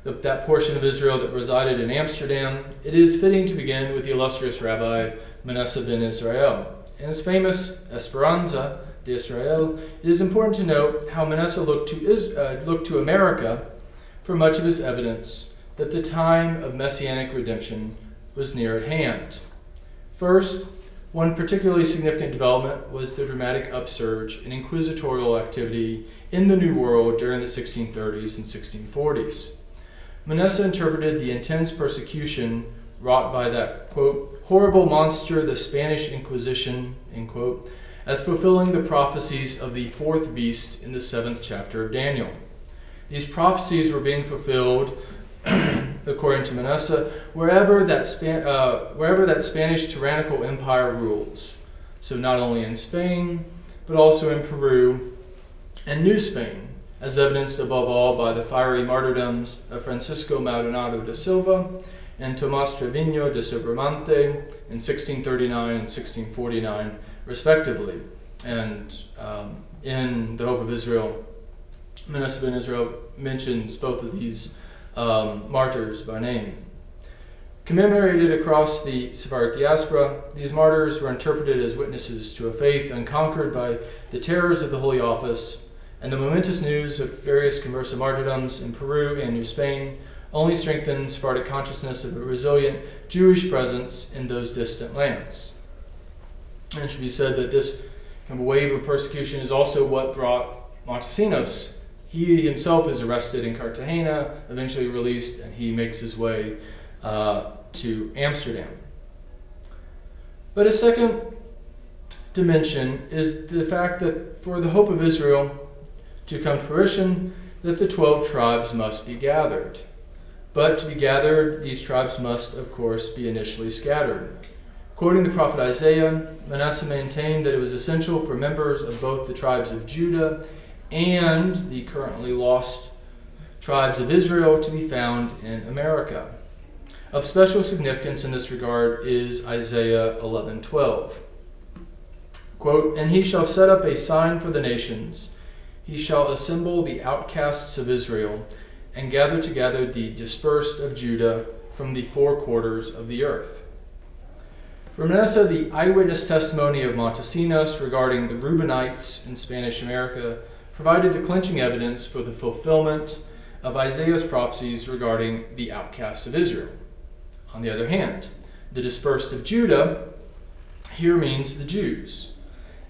that portion of Israel that resided in Amsterdam, it is fitting to begin with the illustrious Rabbi Manasseh ben Israel. In his famous Esperanza de Israel, it is important to note how Manasseh looked to America for much of his evidence that the time of messianic redemption was near at hand. First, one particularly significant development was the dramatic upsurge in inquisitorial activity in the New World during the 1630s and 1640s. Mendes interpreted the intense persecution wrought by that, quote, horrible monster, the Spanish Inquisition, end quote, as fulfilling the prophecies of the fourth beast in the 7th chapter of Daniel. These prophecies were being fulfilled, according to Mendes, wherever that Spanish tyrannical empire rules. So not only in Spain, but also in Peru and New Spain, as evidenced above all by the fiery martyrdoms of Francisco Maldonado da Silva and Tomás Treviño de Sobremonte in 1639 and 1649, respectively. And in The Hope of Israel, Mendes ben Israel mentions both of these martyrs by name. Commemorated across the Sephardic diaspora, these martyrs were interpreted as witnesses to a faith unconquered by the terrors of the Holy Office, and the momentous news of various conversa martyrdoms in Peru and New Spain only strengthens Sephardic consciousness of a resilient Jewish presence in those distant lands. And it should be said that this kind of wave of persecution is also what brought Montesinos. He himself is arrested in Cartagena, eventually released, and he makes his way to Amsterdam. But a second dimension is the fact that for the hope of Israel to come to fruition, that the 12 tribes must be gathered. But to be gathered, these tribes must, of course, be initially scattered. Quoting the prophet Isaiah, Manasseh maintained that it was essential for members of both the tribes of Judah and the currently lost tribes of Israel to be found in America. Of special significance in this regard is Isaiah 11:12. Quote, "And he shall set up a sign for the nations. He shall assemble the outcasts of Israel and gather together the dispersed of Judah from the four quarters of the earth." For Manasseh, the eyewitness testimony of Montesinos regarding the Reubenites in Spanish America provided the clinching evidence for the fulfillment of Isaiah's prophecies regarding the outcasts of Israel. On the other hand, the dispersed of Judah here means the Jews.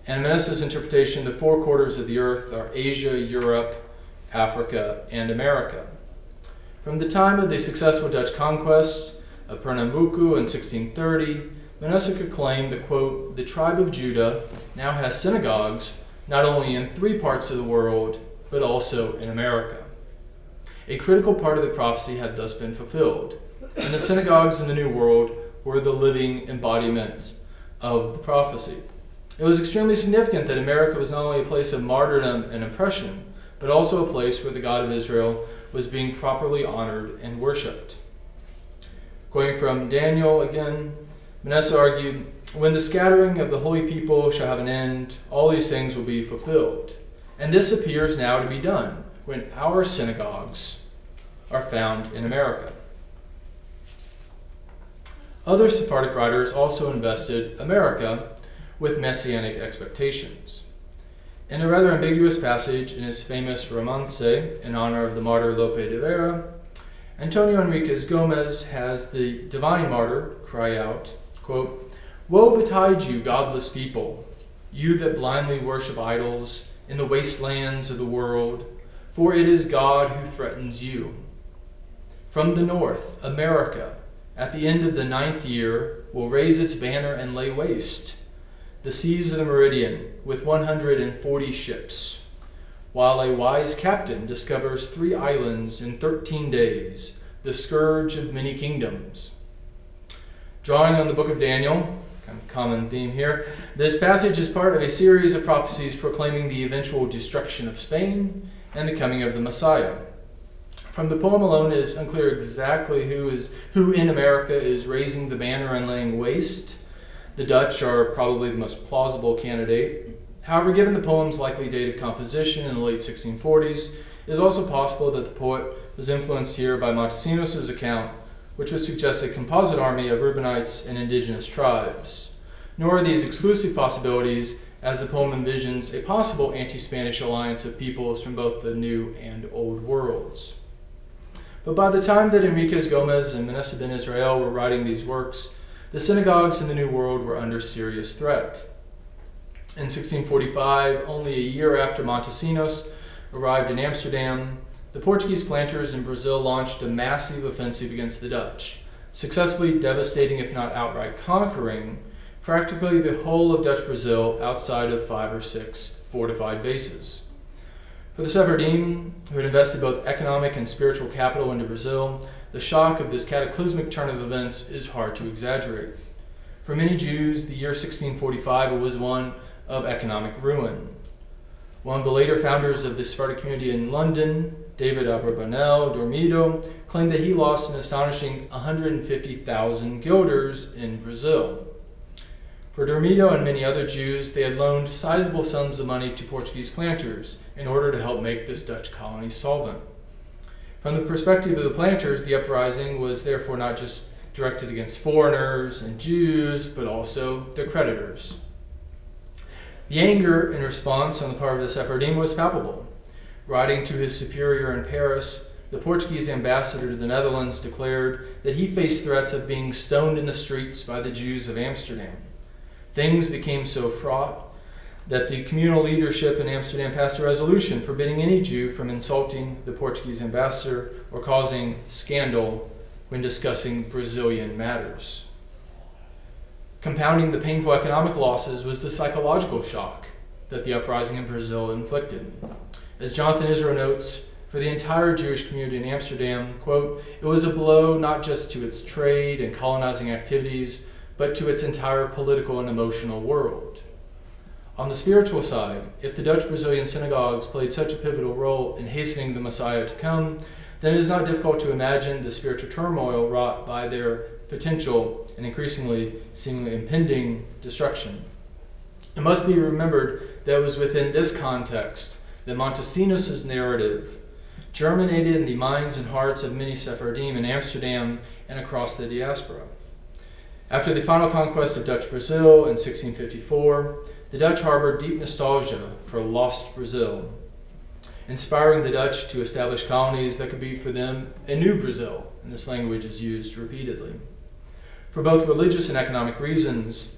And in Manasseh's interpretation, the four quarters of the earth are Asia, Europe, Africa, and America. From the time of the successful Dutch conquest of Pernambuco in 1630, Manasseh could claim that, quote, "the tribe of Judah now has synagogues not only in 3 parts of the world, but also in America." A critical part of the prophecy had thus been fulfilled, and the synagogues in the New World were the living embodiment of the prophecy. It was extremely significant that America was not only a place of martyrdom and oppression, but also a place where the God of Israel was being properly honored and worshipped. Quoting from Daniel again, Manasseh argued, "When the scattering of the holy people shall have an end, all these things will be fulfilled. And this appears now to be done, when our synagogues are found in America." Other Sephardic writers also invested America with messianic expectations. In a rather ambiguous passage in his famous Romance in honor of the martyr Lope de Vera, Antonio Enriquez Gomez has the divine martyr cry out, quote, "Woe betide you, godless people, you that blindly worship idols in the wastelands of the world, for it is God who threatens you. From the north, America, at the end of the 9th year, will raise its banner and lay waste the seas of the meridian with 140 ships, while a wise captain discovers 3 islands in 13 days, the scourge of many kingdoms." Drawing on the book of Daniel, kind of common theme here, this passage is part of a series of prophecies proclaiming the eventual destruction of Spain and the coming of the Messiah. From the poem alone, it is unclear exactly who in America is raising the banner and laying waste. The Dutch are probably the most plausible candidate. However, given the poem's likely date of composition in the late 1640s, it is also possible that the poet was influenced here by Montesinos' account, which would suggest a composite army of Reubenites and indigenous tribes. Nor are these exclusive possibilities, as the poem envisions a possible anti-Spanish alliance of peoples from both the New and Old worlds. But by the time that Enriquez Gomez and Mendes ben Israel were writing these works, the synagogues in the New World were under serious threat. In 1645, only a year after Montesinos arrived in Amsterdam, the Portuguese planters in Brazil launched a massive offensive against the Dutch, successfully devastating, if not outright conquering, practically the whole of Dutch Brazil outside of 5 or 6 fortified bases. For the Sephardim, who had invested both economic and spiritual capital into Brazil, the shock of this cataclysmic turn of events is hard to exaggerate. For many Jews, the year 1645 was one of economic ruin. One of the later founders of the Sephardic community in London, David Abravanel Dormido, claimed that he lost an astonishing 150,000 guilders in Brazil. For Dormido and many other Jews, they had loaned sizable sums of money to Portuguese planters in order to help make this Dutch colony solvent. From the perspective of the planters, the uprising was therefore not just directed against foreigners and Jews, but also their creditors. The anger in response on the part of the Sephardim was palpable. Writing to his superior in Paris, the Portuguese ambassador to the Netherlands declared that he faced threats of being stoned in the streets by the Jews of Amsterdam. Things became so fraught that the communal leadership in Amsterdam passed a resolution forbidding any Jew from insulting the Portuguese ambassador or causing scandal when discussing Brazilian matters. Compounding the painful economic losses was the psychological shock that the uprising in Brazil inflicted. As Jonathan Israel notes, for the entire Jewish community in Amsterdam, quote, it was a blow not just to its trade and colonizing activities, but to its entire political and emotional world. On the spiritual side, if the Dutch Brazilian synagogues played such a pivotal role in hastening the Messiah to come, then it is not difficult to imagine the spiritual turmoil wrought by their potential and increasingly seemingly impending destruction. It must be remembered that it was within this context that Montesinos' narrative germinated in the minds and hearts of many Sephardim in Amsterdam and across the diaspora. After the final conquest of Dutch Brazil in 1654, the Dutch harbored deep nostalgia for lost Brazil, inspiring the Dutch to establish colonies that could be for them a new Brazil, and this language is used repeatedly. For both religious and economic reasons,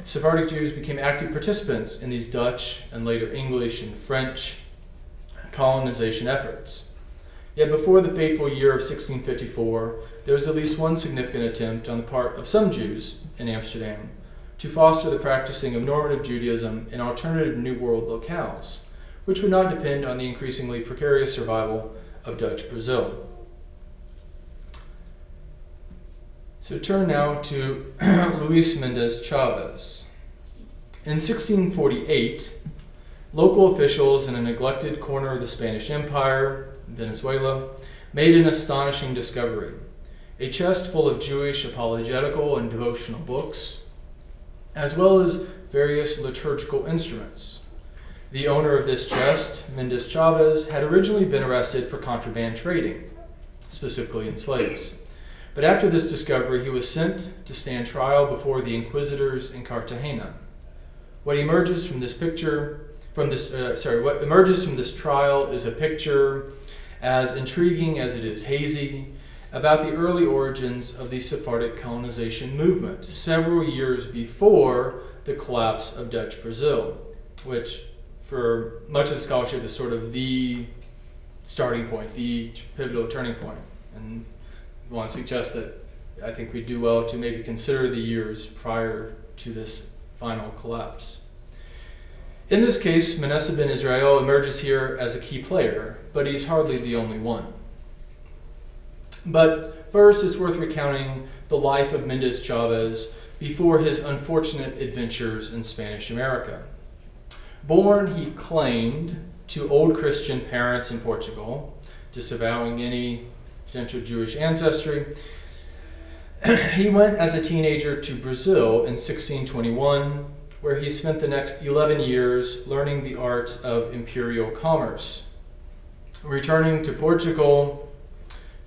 Sephardic Jews became active participants in these Dutch and later English and French colonization efforts. Yet before the fateful year of 1654, there was at least one significant attempt on the part of some Jews in Amsterdam to foster the practicing of normative Judaism in alternative New World locales, which would not depend on the increasingly precarious survival of Dutch Brazil. So turn now to Luis Mendes Chavez. In 1648, local officials in a neglected corner of the Spanish Empire, Venezuela, made an astonishing discovery: a chest full of Jewish apologetical and devotional books, as well as various liturgical instruments. The owner of this chest, Mendes Chavez, had originally been arrested for contraband trading, specifically in slaves. But after this discovery, he was sent to stand trial before the inquisitors in Cartagena. What emerges from this trial is a picture as intriguing as it is hazy about the early origins of the Sephardic colonization movement, several years before the collapse of Dutch Brazil, which for much of the scholarship is sort of the starting point, the pivotal turning point. And I want to suggest that I think we do well to maybe consider the years prior to this final collapse. In this case, Mendes ben Israel emerges here as a key player, but he's hardly the only one. But first, it's worth recounting the life of Mendes Chavez before his unfortunate adventures in Spanish America. Born, he claimed, to old Christian parents in Portugal, disavowing any potential Jewish ancestry, he went as a teenager to Brazil in 1621, where he spent the next 11 years learning the art of imperial commerce. Returning to Portugal,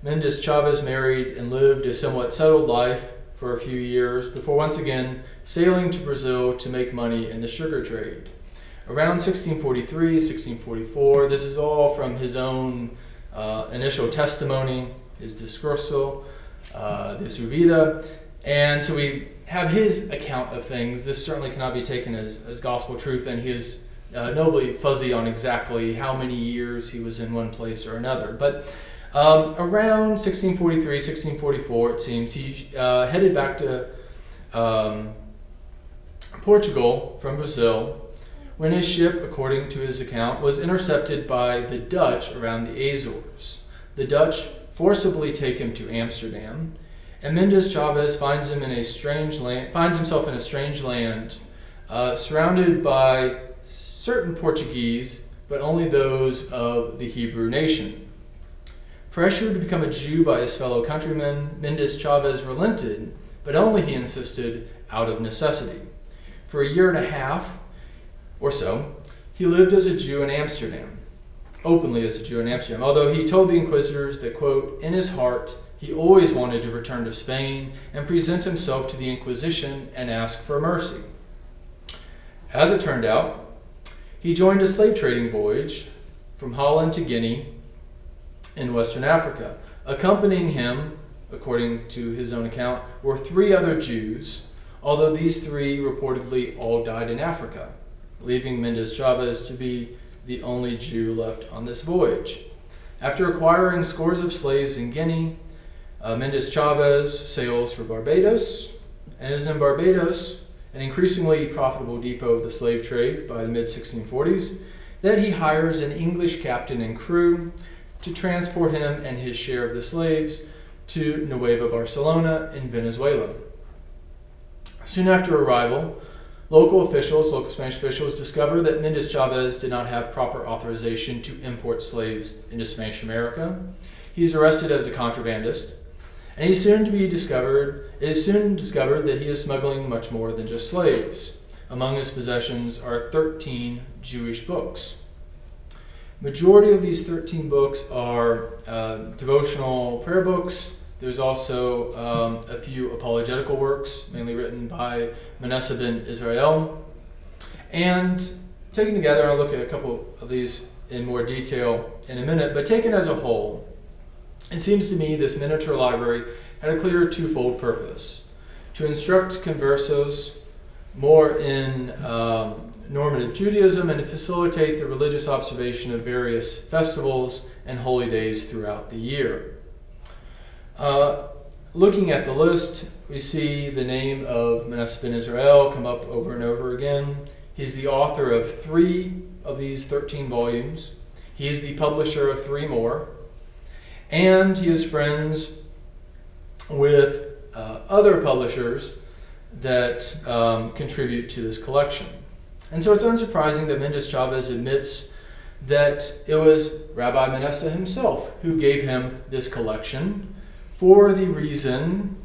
Mendes Chavez married and lived a somewhat settled life for a few years before once again sailing to Brazil to make money in the sugar trade. Around 1643, 1644, this is all from his own initial testimony. his Discurso de su vida. And so we have his account of things. This certainly cannot be taken as gospel truth, and he is nobly fuzzy on exactly how many years he was in one place or another. But around 1643, 1644, it seems, he headed back to Portugal from Brazil when his ship, according to his account, was intercepted by the Dutch around the Azores. The Dutch forcibly take him to Amsterdam, and Mendes Chavez finds himself in a strange land, surrounded by certain Portuguese, but only those of the Hebrew nation. Pressured to become a Jew by his fellow countrymen, Mendes Chavez relented, but only, he insisted, out of necessity. For a year and a half or so, he lived as a Jew in Amsterdam, openly as a Jew in Amsterdam, although he told the inquisitors that, quote, in his heart, he always wanted to return to Spain and present himself to the Inquisition and ask for mercy. As it turned out, he joined a slave trading voyage from Holland to Guinea in Western Africa. Accompanying him, according to his own account, were 3 other Jews, although these 3 reportedly all died in Africa, leaving Mendes Chavez to be the only Jew left on this voyage. After acquiring scores of slaves in Guinea, Mendes Chavez sails for Barbados, and is in Barbados, an increasingly profitable depot of the slave trade by the mid-1640s, that he hires an English captain and crew to transport him and his share of the slaves to Nueva Barcelona in Venezuela. Soon after arrival, local Spanish officials discover that Mendes Chavez did not have proper authorization to import slaves into Spanish America. He's arrested as a contrabandist, and it is soon discovered that he is smuggling much more than just slaves. Among his possessions are 13 Jewish books. Majority of these 13 books are devotional prayer books. There's also a few apologetical works, mainly written by Mendes ben Israel. And taken together, I'll look at a couple of these in more detail in a minute, but taken as a whole, it seems to me this miniature library had a clear twofold purpose: to instruct conversos more in normative Judaism and to facilitate the religious observation of various festivals and holy days throughout the year. Looking at the list, we see the name of Mendes ben Israel come up over and over again. He's the author of 3 of these 13 volumes. He is the publisher of 3 more. And he is friends with other publishers that contribute to this collection. And so it's unsurprising that Mendes Chavez admits that it was Rabbi Mendes himself who gave him this collection for the reason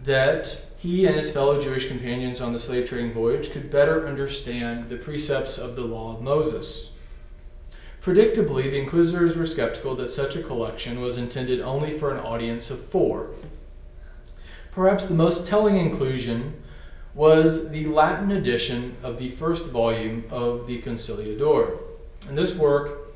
that he and his fellow Jewish companions on the slave trading voyage could better understand the precepts of the law of Moses. Predictably, the inquisitors were skeptical that such a collection was intended only for an audience of 4. Perhaps the most telling inclusion was the Latin edition of the first volume of the Conciliador. In this work,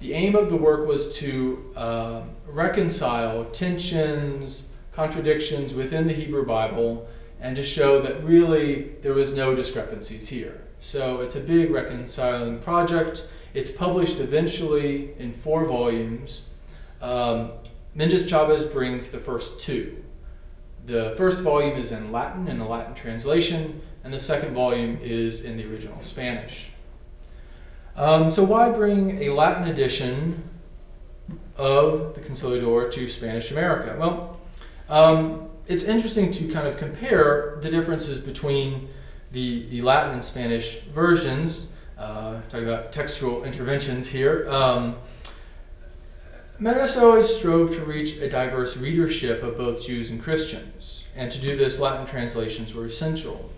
the aim of the work was to reconcile tensions, contradictions within the Hebrew Bible, and to show that really there was no discrepancies here. So it's a big reconciling project. It's published eventually in 4 volumes. Mendes Chavez brings the first 2. The first volume is in Latin, in the Latin translation, and the second volume is in the original Spanish. So why bring a Latin edition of the Conciliador to Spanish America? Well, it's interesting to kind of compare the differences between the Latin and Spanish versions. Talking about textual interventions here. Mendes always strove to reach a diverse readership of both Jews and Christians, and to do this, Latin translations were essential.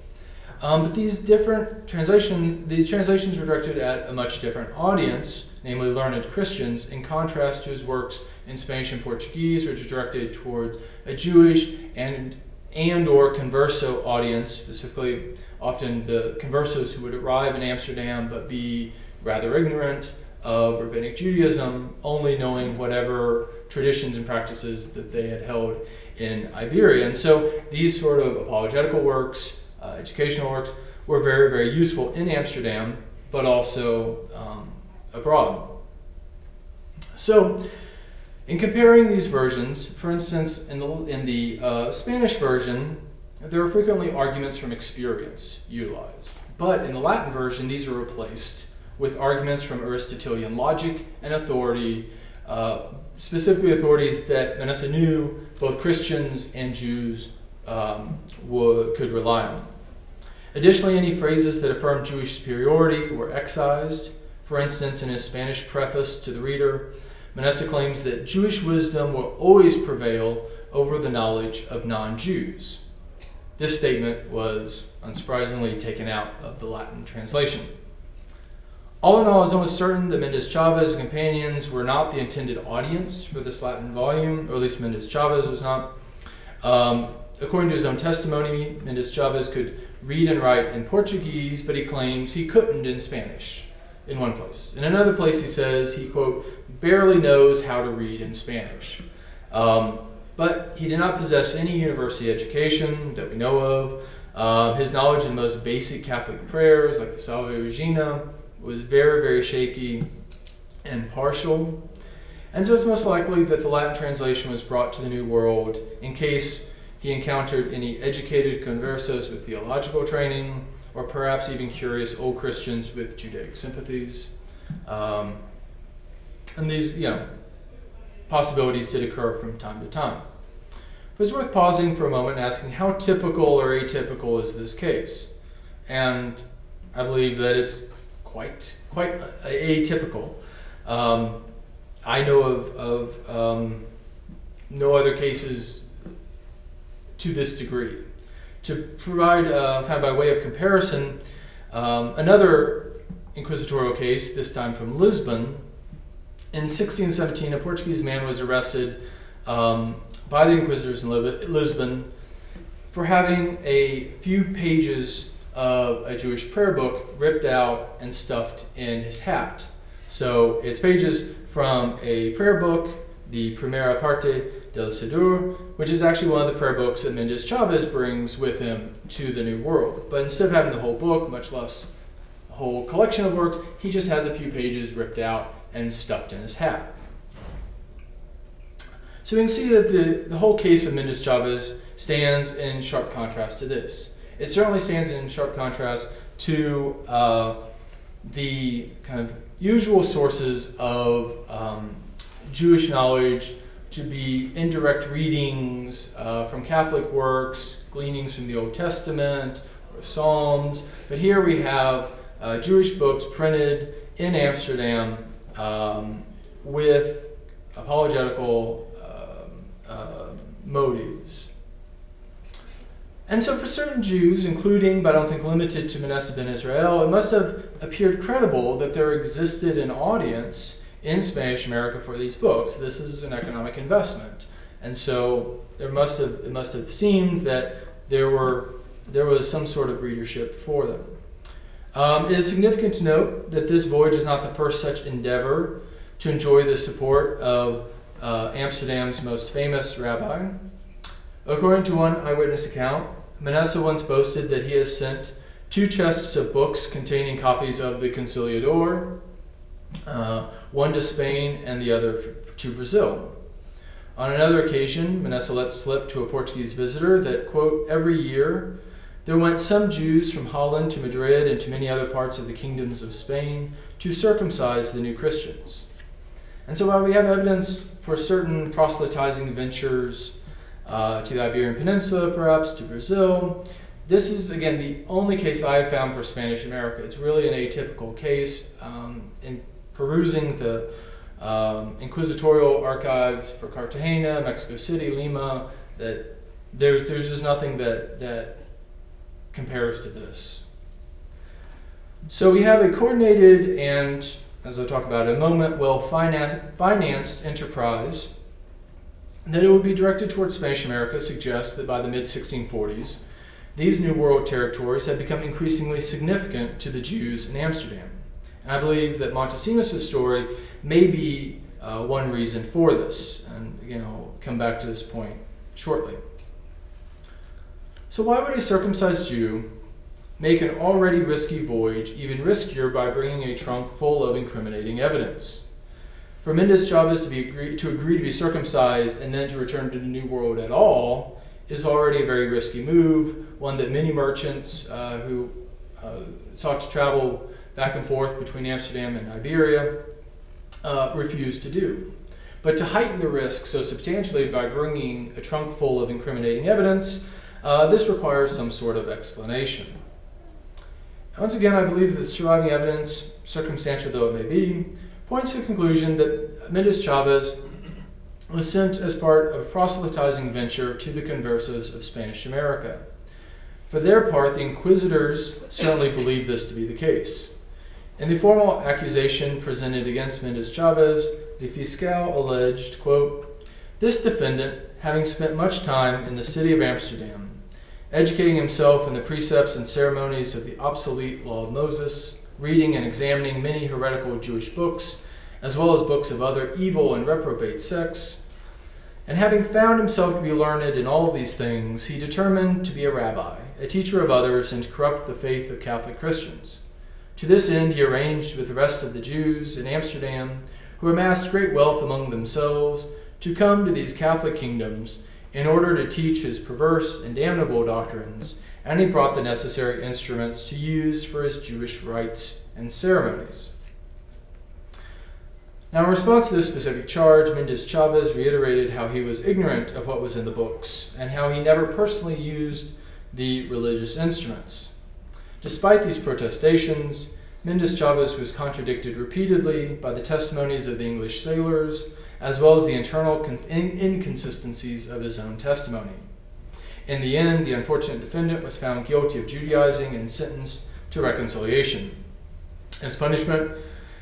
But these different translations were directed at a much different audience, namely learned Christians, in contrast to his works in Spanish and Portuguese, which are directed towards a Jewish and or converso audience, specifically often the conversos who would arrive in Amsterdam but be rather ignorant of rabbinic Judaism, only knowing whatever traditions and practices that they had held in Iberia. And so these sort of apologetical works, educational works, were very, very useful in Amsterdam, but also abroad. So in comparing these versions, for instance, in the Spanish version, there are frequently arguments from experience utilized. But in the Latin version, these are replaced with arguments from Aristotelian logic and authority, specifically authorities that Mendes knew both Christians and Jews could rely on. Additionally, any phrases that affirm Jewish superiority were excised. For instance, in his Spanish preface to the reader, Mendes claims that Jewish wisdom will always prevail over the knowledge of non-Jews. This statement was, unsurprisingly, taken out of the Latin translation. All in all, it's almost certain that Mendes Chavez and companions were not the intended audience for this Latin volume, or at least Mendes Chavez was not. According to his own testimony, Mendes Chavez could read and write in Portuguese, but he claims he couldn't in Spanish in one place. In another place he says he, quote, barely knows how to read in Spanish. But he did not possess any university education that we know of. His knowledge of the most basic Catholic prayers, like the Salve Regina, was very, very shaky and partial. And so it's most likely that the Latin translation was brought to the New World in case he encountered any educated conversos with theological training, or perhaps even curious old Christians with Judaic sympathies. And these, possibilities did occur from time to time. But it's worth pausing for a moment and asking how typical or atypical is this case? And I believe that it's quite atypical. I know of no other cases to this degree. To provide kind of by way of comparison, another inquisitorial case, this time from Lisbon, in 1617, a Portuguese man was arrested by the inquisitors in Lisbon for having a few pages of a Jewish prayer book ripped out and stuffed in his hat. So it's pages from a prayer book, the Primera Parte del Sidur, which is actually one of the prayer books that Mendes Chavez brings with him to the New World. But instead of having the whole book, much less a whole collection of works, he just has a few pages ripped out and stuffed in his hat. So we can see that the whole case of Mendes Chavez stands in sharp contrast to this. It certainly stands in sharp contrast to the kind of usual sources of Jewish knowledge to be indirect readings from Catholic works, gleanings from the Old Testament, or Psalms. But here we have Jewish books printed in Amsterdam with apologetical motives. And so for certain Jews, including, but I don't think limited to Mendes ben Israel, it must have appeared credible that there existed an audience in Spanish America for these books. This is an economic investment. And so it must have seemed that there was some sort of readership for them. It is significant to note that this voyage is not the first such endeavor to enjoy the support of Amsterdam's most famous rabbi. According to one eyewitness account, Mendes once boasted that he has sent 2 chests of books containing copies of the Conciliador, one to Spain and the other to Brazil. On another occasion, Mendes let slip to a Portuguese visitor that, quote, every year there went some Jews from Holland to Madrid and to many other parts of the kingdoms of Spain to circumcise the new Christians. And so while we have evidence for certain proselytizing ventures to the Iberian Peninsula, perhaps to Brazil, this is, again, the only case that I have found for Spanish America. It's really an atypical case. In perusing the inquisitorial archives for Cartagena, Mexico City, Lima, that there's just nothing that compares to this. So we have a coordinated and, as I'll talk about in a moment, well-financed enterprise that it would be directed towards Spanish America suggests that by the mid-1640s, these New World territories had become increasingly significant to the Jews in Amsterdam. And I believe that Montesinos' story may be one reason for this. And again, I'll come back to this point shortly. So why would a circumcised Jew make an already risky voyage even riskier by bringing a trunk full of incriminating evidence? For Mendes Chavez to agree to be circumcised and then to return to the New World at all is already a very risky move, one that many merchants who sought to travel back and forth between Amsterdam and Iberia refused to do. But to heighten the risk so substantially by bringing a trunk full of incriminating evidence, this requires some sort of explanation. Once again, I believe that the surviving evidence, circumstantial though it may be, points to the conclusion that Mendes Chavez was sent as part of a proselytizing venture to the conversos of Spanish America. For their part, the inquisitors certainly believed this to be the case. In the formal accusation presented against Mendes Chavez, the fiscal alleged, quote, "This defendant, having spent much time in the city of Amsterdam, educating himself in the precepts and ceremonies of the obsolete law of Moses, reading and examining many heretical Jewish books, as well as books of other evil and reprobate sects, and having found himself to be learned in all of these things, he determined to be a rabbi, a teacher of others, and to corrupt the faith of Catholic Christians. To this end he arranged with the rest of the Jews in Amsterdam, who amassed great wealth among themselves, to come to these Catholic kingdoms in order to teach his perverse and damnable doctrines, and he brought the necessary instruments to use for his Jewish rites and ceremonies." Now, in response to this specific charge, Mendes Chavez reiterated how he was ignorant of what was in the books, and how he never personally used the religious instruments. Despite these protestations, Mendes Chavez was contradicted repeatedly by the testimonies of the English sailors, as well as the internal inconsistencies of his own testimony. In the end, the unfortunate defendant was found guilty of Judaizing and sentenced to reconciliation. As punishment,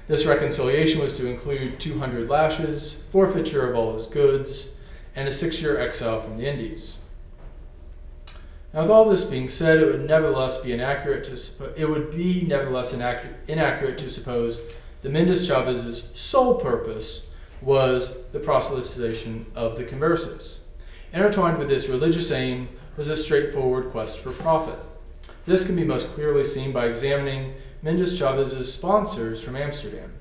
this reconciliation was to include 200 lashes, forfeiture of all his goods, and a 6-year exile from the Indies. Now, with all this being said, it would nevertheless be inaccurate to suppose that Mendes Chavez's sole purpose was the proselytization of the conversos. Intertwined with this religious aim was a straightforward quest for profit. This can be most clearly seen by examining Mendes Chavez's sponsors from Amsterdam.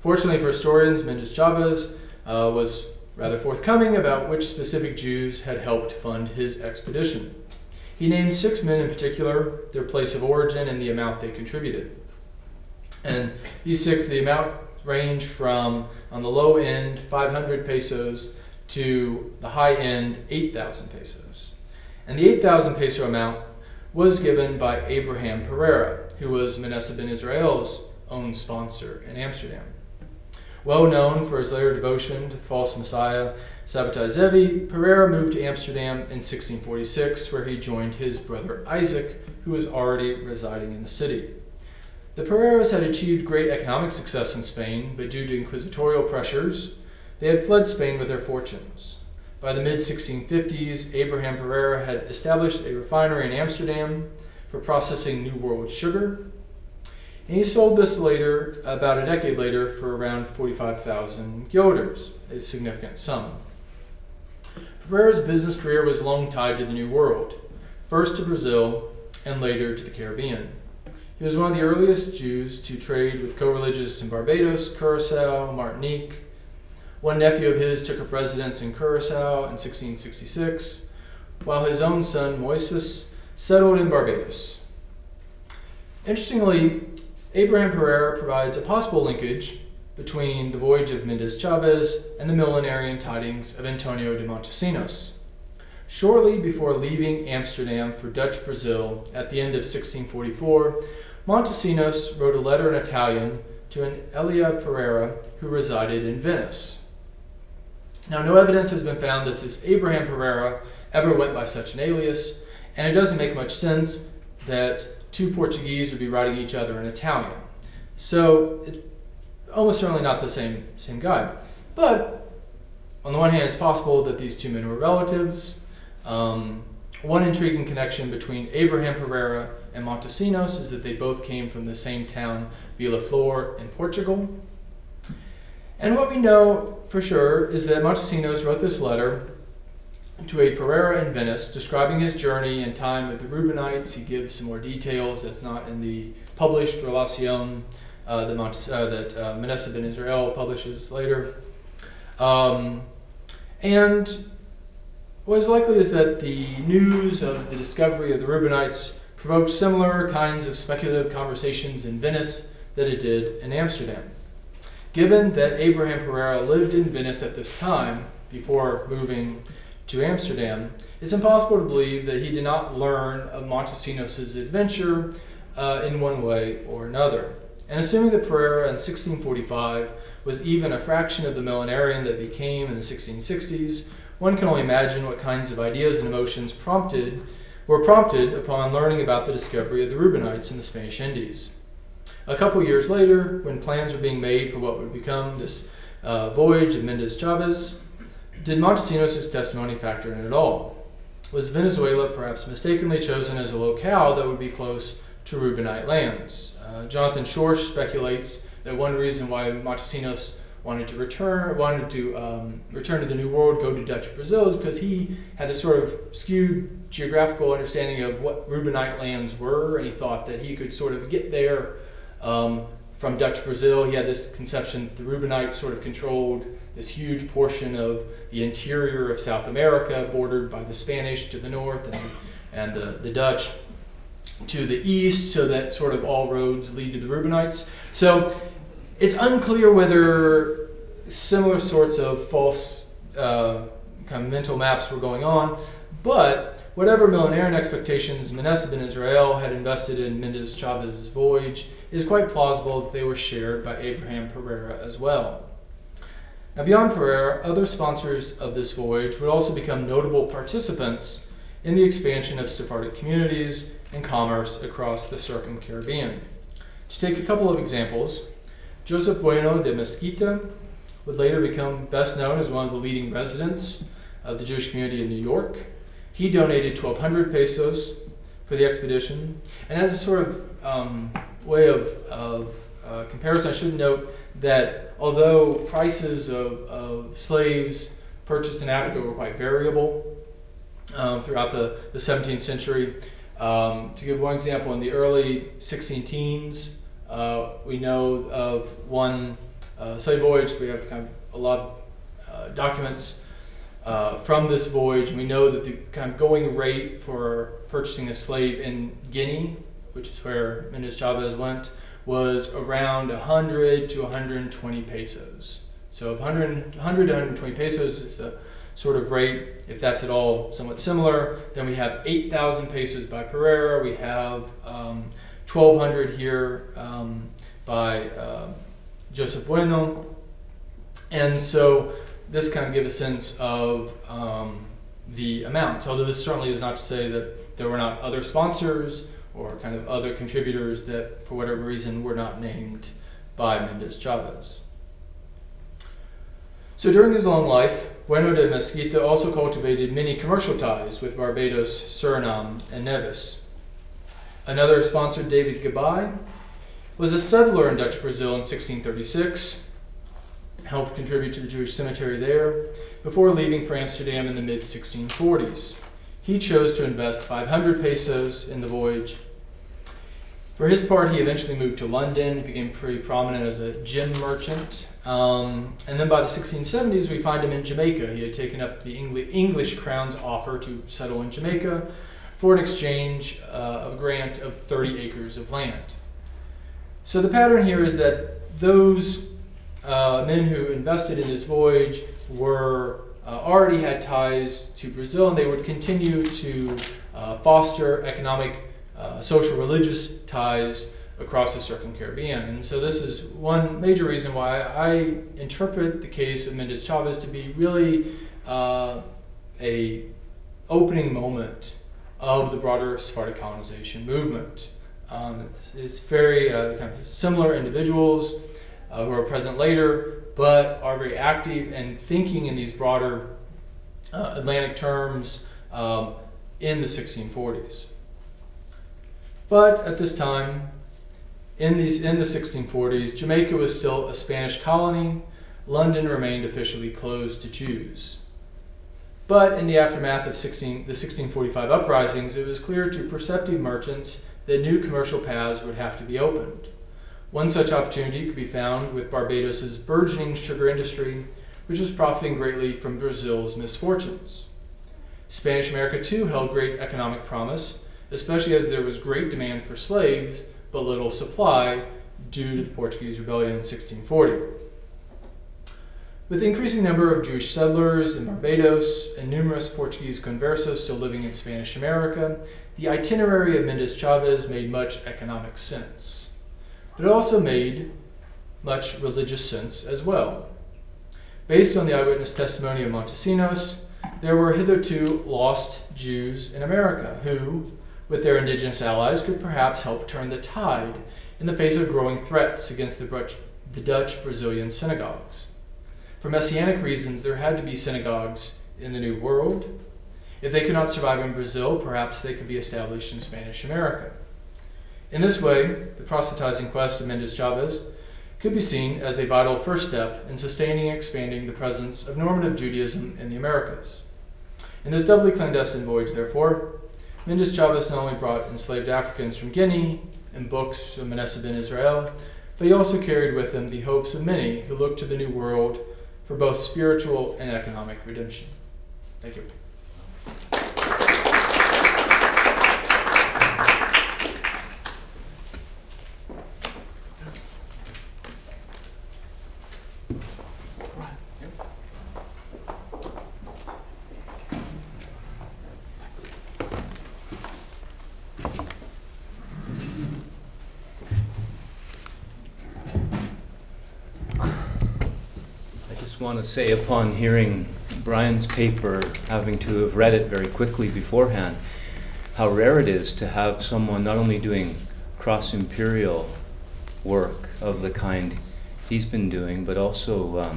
Fortunately for historians, Mendes Chavez was rather forthcoming about which specific Jews had helped fund his expedition. He named 6 men in particular, their place of origin, and the amount they contributed. And these 6, the amount ranged from, on the low end, 500 pesos to the high end, 8,000 pesos. And the 8,000 peso amount was given by Abraham Pereira, who was Manasseh ben Israel's own sponsor in Amsterdam. Well known for his later devotion to the false messiah Sabbatai Zevi, Pereira moved to Amsterdam in 1646, where he joined his brother Isaac, who was already residing in the city. The Pereiras had achieved great economic success in Spain, but due to inquisitorial pressures, they had fled Spain with their fortunes. By the mid-1650s, Abraham Pereira had established a refinery in Amsterdam for processing New World sugar, and he sold this later, about a decade later, for around 45,000 guilders, a significant sum. Pereira's business career was long tied to the New World, first to Brazil and later to the Caribbean. He was one of the earliest Jews to trade with co-religious in Barbados, Curacao, Martinique. One nephew of his took up residence in Curacao in 1666, while his own son, Moises, settled in Barbados. Interestingly, Abraham Pereira provides a possible linkage between the voyage of Mendes Chavez and the millenarian tidings of Antonio de Montesinos. Shortly before leaving Amsterdam for Dutch Brazil at the end of 1644, Montesinos wrote a letter in Italian to an Elia Pereira who resided in Venice. Now, no evidence has been found that this Abraham Pereira ever went by such an alias, and it doesn't make much sense that 2 Portuguese would be writing each other in Italian. So it's almost certainly not the same guy. But on the one hand, it's possible that these 2 men were relatives. One intriguing connection between Abraham Pereira and Montesinos is that they both came from the same town, Vila Flor, in Portugal. And what we know for sure is that Montesinos wrote this letter to a Pereira in Venice, describing his journey and time with the Reubenites. He gives some more details that's not in the published Relation that Mendes ben Israel publishes later. And what is likely is that the news of the discovery of the Reubenites provoked similar kinds of speculative conversations in Venice that it did in Amsterdam. Given that Abraham Pereira lived in Venice at this time, before moving to Amsterdam, it's impossible to believe that he did not learn of Montesinos' adventure in one way or another. And assuming that Pereira in 1645 was even a fraction of the millenarian that became in the 1660s, one can only imagine what kinds of ideas and emotions were prompted upon learning about the discovery of the Reubenites in the Spanish Indies. A couple years later, when plans were being made for what would become this voyage of Mendes Chavez, did Montesinos' testimony factor in at all? Was Venezuela perhaps mistakenly chosen as a locale that would be close to Reubenite lands? Jonathan Schorsch speculates that one reason why Montesinos wanted to return to the New World, go to Dutch Brazil, is because he had this sort of skewed geographical understanding of what Reubenite lands were, and he thought that he could sort of get there from Dutch Brazil. He had this conception that the Reubenites sort of controlled this huge portion of the interior of South America, bordered by the Spanish to the north and the Dutch to the east, so that sort of all roads lead to the Reubenites. So it's unclear whether similar sorts of false kind of mental maps were going on, but whatever millenarian expectations Mendes ben Israel had invested in Mendes Chavez's voyage, it is quite plausible that they were shared by Abraham Pereira as well. Now, beyond Pereira, other sponsors of this voyage would also become notable participants in the expansion of Sephardic communities and commerce across the Circum-Caribbean. To take a couple of examples, Joseph Bueno de Mesquita would later become best known as one of the leading residents of the Jewish community in New York. He donated 1,200 pesos for the expedition. And as a sort of way of comparison, I should note that although prices of slaves purchased in Africa were quite variable throughout the 17th century, to give one example, in the early 16 teens, we know of one slave voyage. We have kind of a lot of documents from this voyage, and we know that the kind of going rate for purchasing a slave in Guinea, which is where Mendes Chavez went, was around 100 to 120 pesos. So 100 to 120 pesos is the sort of rate. If that's at all somewhat similar, then we have 8,000 pesos by Pereira. We have 1,200 here by Joseph Bueno. And so this kind of gives a sense of the amounts, although this certainly is not to say that there were not other sponsors or kind of other contributors that, for whatever reason, were not named by Mendes Chavez. So during his long life, Bueno de Mesquita also cultivated many commercial ties with Barbados, Suriname, and Nevis. Another sponsor, David Gabbai, was a settler in Dutch Brazil in 1636, helped contribute to the Jewish cemetery there, before leaving for Amsterdam in the mid-1640s. He chose to invest 500 pesos in the voyage. For his part, he eventually moved to London. He became pretty prominent as a gem merchant. And then by the 1670s, we find him in Jamaica. He had taken up the English crown's offer to settle in Jamaica for an exchange of a grant of 30 acres of land. So the pattern here is that those men who invested in this voyage were already had ties to Brazil, and they would continue to foster economic, social, religious ties across the Circum-Caribbean. And so this is one major reason why I interpret the case of Mendes Chavez to be really a opening moment of the broader Sephardic colonization movement. It's very kind of similar individuals who are present later, but are very active and thinking in these broader Atlantic terms in the 1640s. But at this time, in the 1640s, Jamaica was still a Spanish colony, London remained officially closed to Jews. But in the aftermath of the 1645 uprisings, it was clear to perceptive merchants that new commercial paths would have to be opened. One such opportunity could be found with Barbados's burgeoning sugar industry, which was profiting greatly from Brazil's misfortunes. Spanish America, too, held great economic promise, especially as there was great demand for slaves, but little supply due to the Portuguese rebellion in 1640. With the increasing number of Jewish settlers in Barbados and numerous Portuguese conversos still living in Spanish America, the itinerary of Mendes Chavez made much economic sense. But it also made much religious sense as well. Based on the eyewitness testimony of Montesinos, there were hitherto lost Jews in America who, with their indigenous allies, could perhaps help turn the tide in the face of growing threats against the Dutch Brazilian synagogues. For messianic reasons, there had to be synagogues in the New World. If they could not survive in Brazil, perhaps they could be established in Spanish America. In this way, the proselytizing quest of Mendes Chavez could be seen as a vital first step in sustaining and expanding the presence of normative Judaism in the Americas. In this doubly clandestine voyage, therefore, Mendes Chavez not only brought enslaved Africans from Guinea and books of Manasseh ben Israel, but he also carried with him the hopes of many who looked to the New World for both spiritual and economic redemption. Thank you. Want to say, upon hearing Brian's paper, having to have read it very quickly beforehand, how rare it is to have someone not only doing cross-imperial work of the kind he's been doing, but also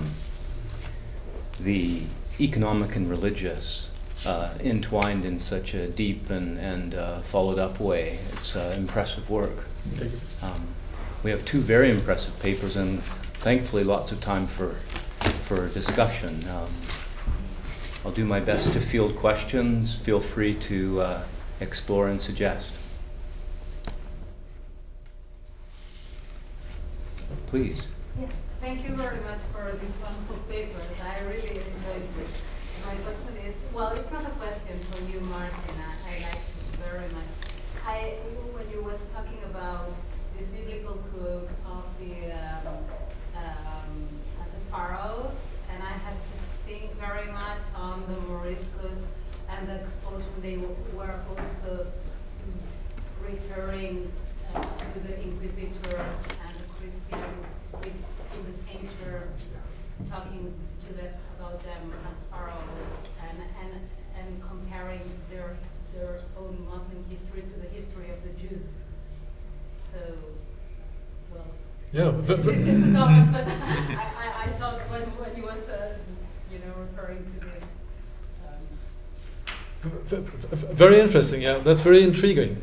the economic and religious entwined in such a deep and followed-up way. It's impressive work. Thank you. We have two very impressive papers, and thankfully lots of time for discussion. I'll do my best to field questions. Feel free to explore and suggest. Please. Yeah, thank you very much for these wonderful papers. I really enjoyed this. My question is, well, it's not a question for you, Martin. I like it very much. When you was talking about this biblical quote of the pharaohs, and I had to think very much on the Moriscos and the expulsion. They were also referring to the inquisitors and the Christians in the same terms, talking about them as pharaohs and comparing their own Muslim history to the history of the Jews. So, well. Yeah, it's just a comment, but I thought when he was, referring to this. Very interesting. Yeah, that's very intriguing.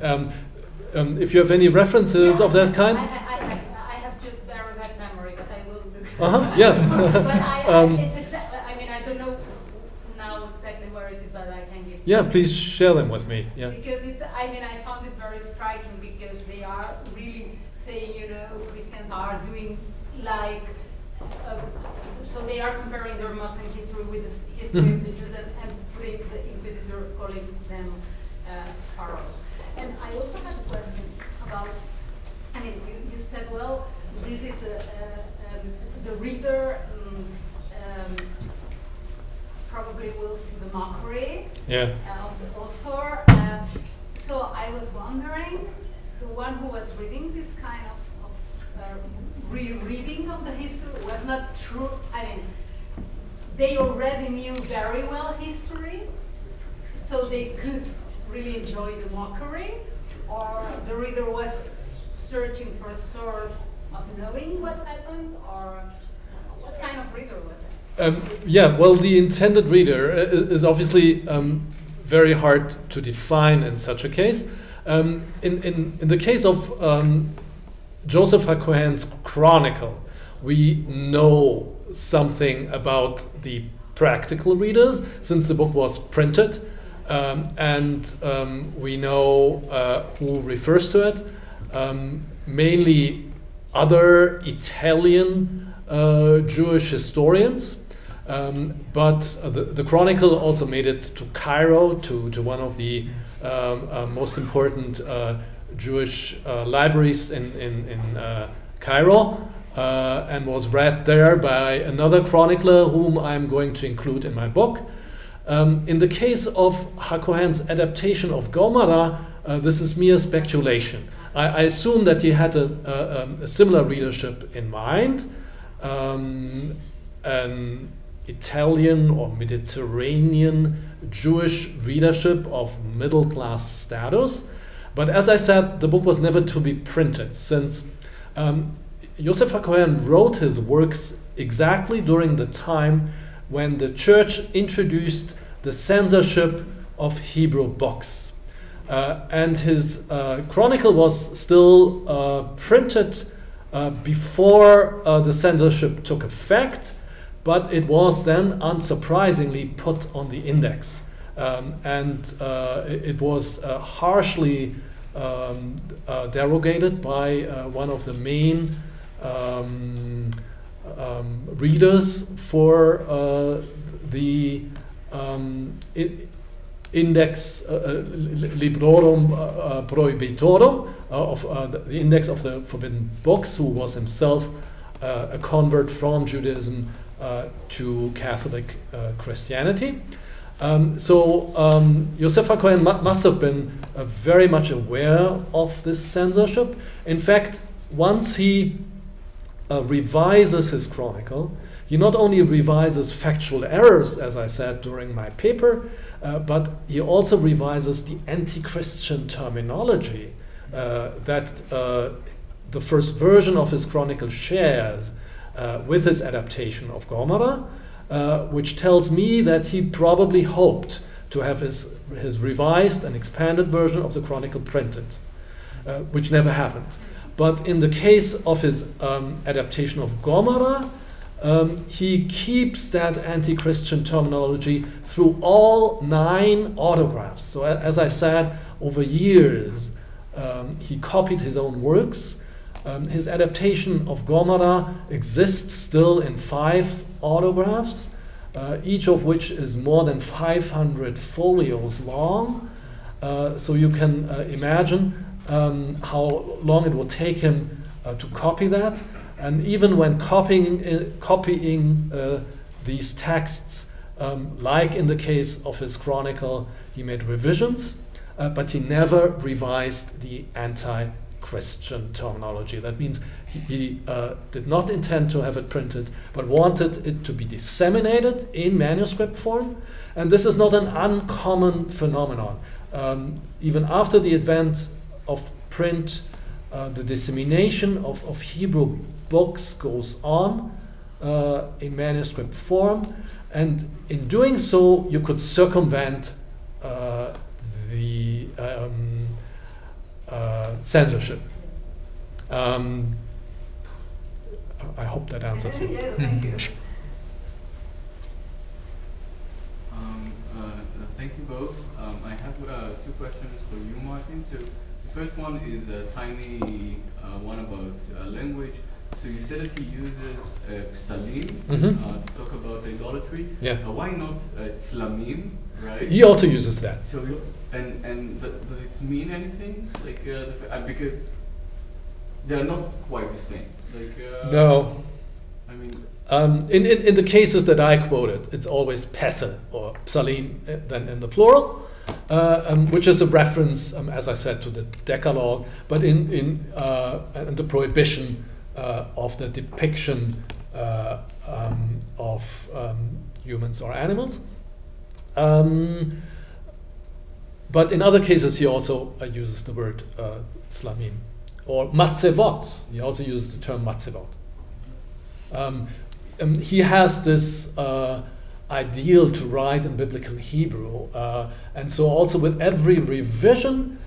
If you have any references of that kind, I have just very bad memory, but I will. Yeah. But it's exactly. I mean, I don't know now exactly where it is, but I can give. Yeah, please share them with me. Yeah. Because it's. I mean, I found it very striking because they are really saying, Christians are doing like, so they are comparing their Muslim history with the history of the Jews and putting the inquisitor, calling them pharaohs. And I also had a question about, I mean, you said, well, this is the reader probably will see the mockery of the author. So I was wondering, the one who was reading this kind of rereading of the history was not true. I mean, they already knew very well history, so they could really enjoy the mockery, or the reader was searching for a source of knowing what happened, or what kind of reader was that? Yeah, well, the intended reader is obviously very hard to define in such a case. In the case of Joseph ha-Kohen's Chronicle, we know something about the practical readers since the book was printed, and we know who refers to it, mainly other Italian Jewish historians. But the Chronicle also made it to Cairo, to one of the most important Jewish libraries in Cairo, and was read there by another chronicler whom I'm going to include in my book. In the case of ha-Kohen's adaptation of Gomara, this is mere speculation. I assume that he had a similar readership in mind, an Italian or Mediterranean Jewish readership of middle-class status. But as I said, the book was never to be printed, since Yosef ha-Kohen wrote his works exactly during the time when the church introduced the censorship of Hebrew books. And his chronicle was still printed before the censorship took effect, but it was then unsurprisingly put on the index. And it was harshly derogated by one of the main readers for the Index Librorum Prohibitorum, of the Index of the Forbidden Books, who was himself a convert from Judaism to Catholic Christianity. Yosef ha-Kohen must have been very much aware of this censorship. In fact, once he revises his chronicle, he not only revises factual errors, as I said during my paper, but he also revises the anti-Christian terminology that the first version of his chronicle shares with his adaptation of Gomara, which tells me that he probably hoped to have his revised and expanded version of the chronicle printed, which never happened. But in the case of his adaptation of Gomara, he keeps that anti-Christian terminology through all 9 autographs. So as I said, over years, he copied his own works. His adaptation of Gomara exists still in 5 autographs, each of which is more than 500 folios long. So you can imagine how long it will take him to copy that. And even when copying these texts, like in the case of his chronicle, he made revisions, but he never revised the anti-Christian terminology. That means he did not intend to have it printed, but wanted it to be disseminated in manuscript form. And this is not an uncommon phenomenon. Even after the advent of print, the dissemination of Hebrew books goes on in manuscript form, and in doing so you could circumvent the censorship. I hope that answers it. Yeah, thank you. Thank you both. I have 2 questions for you, Martin. So the first one is a tiny one about language. So you said that he uses psalim to talk about idolatry. Yeah. Why not tzlamim, right? He also uses that. So does it mean anything? Like because they are not quite the same. Like No. I mean. In the cases that I quoted, it's always pesa or psalim, then in the plural, which is a reference, as I said, to the Decalogue, but in the prohibition of the depiction of humans or animals. But in other cases, he also uses the word tzlamim. Or matzevot, he also uses the term matzevot. He has this ideal to write in biblical Hebrew, and so also with every revision,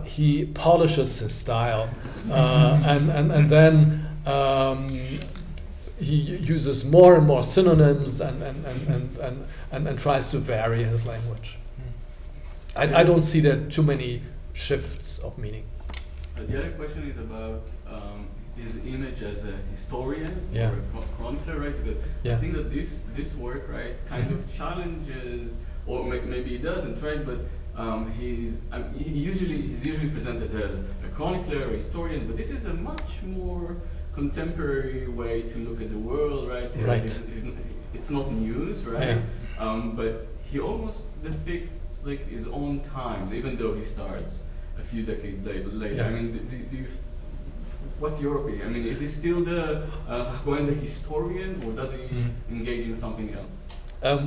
he polishes his style, and then he uses more and more synonyms and tries to vary his language. I don't see there too many shifts of meaning. The other question is about his image as a historian Yeah. or a chronicler, right? Because Yeah. I think that this work, right, kind of challenges, or maybe it doesn't, right? But he's usually presented as a chronicler or historian, but this is a much more contemporary way to look at the world, right? Right. It's not news, right? Yeah. But he almost depicts like his own times, even though he starts a few decades later. Yeah. I mean, do you? What's your opinion? I mean, is he still the ha-Kohen, the historian, or does he engage in something else?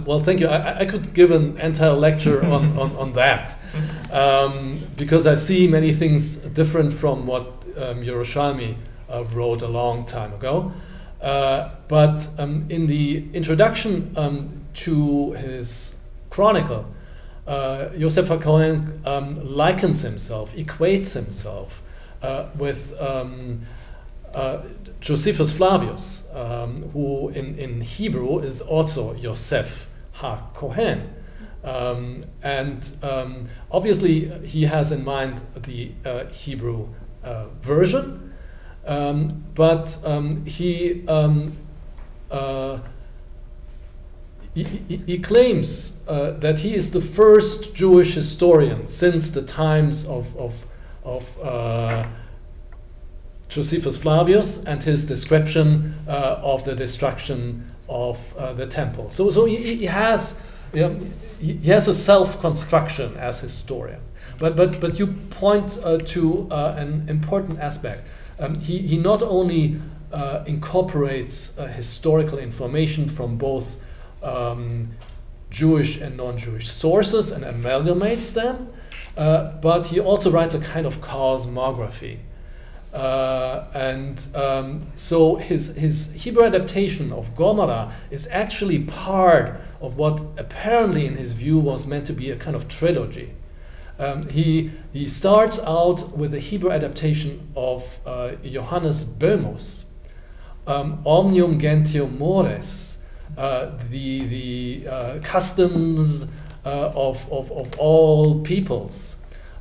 Well, thank you. I could give an entire lecture on that, because I see many things different from what Yerushalmi wrote a long time ago. But in the introduction to his chronicle, Yosef ha-Kohen likens himself, equates himself with Josephus Flavius, who in Hebrew is also Yosef ha-Kohen. And obviously he has in mind the Hebrew version, but he claims that he is the first Jewish historian since the times of Josephus Flavius and his description of the destruction of the temple. So he has a self-construction as historian. But you point to an important aspect. He not only incorporates historical information from both Jewish and non-Jewish sources and amalgamates them, but he also writes a kind of cosmography. So his Hebrew adaptation of Gomara is actually part of what apparently in his view was meant to be a kind of trilogy. He starts out with a Hebrew adaptation of Johannes Böhmus, Omnium Gentium Mores, the customs of all peoples,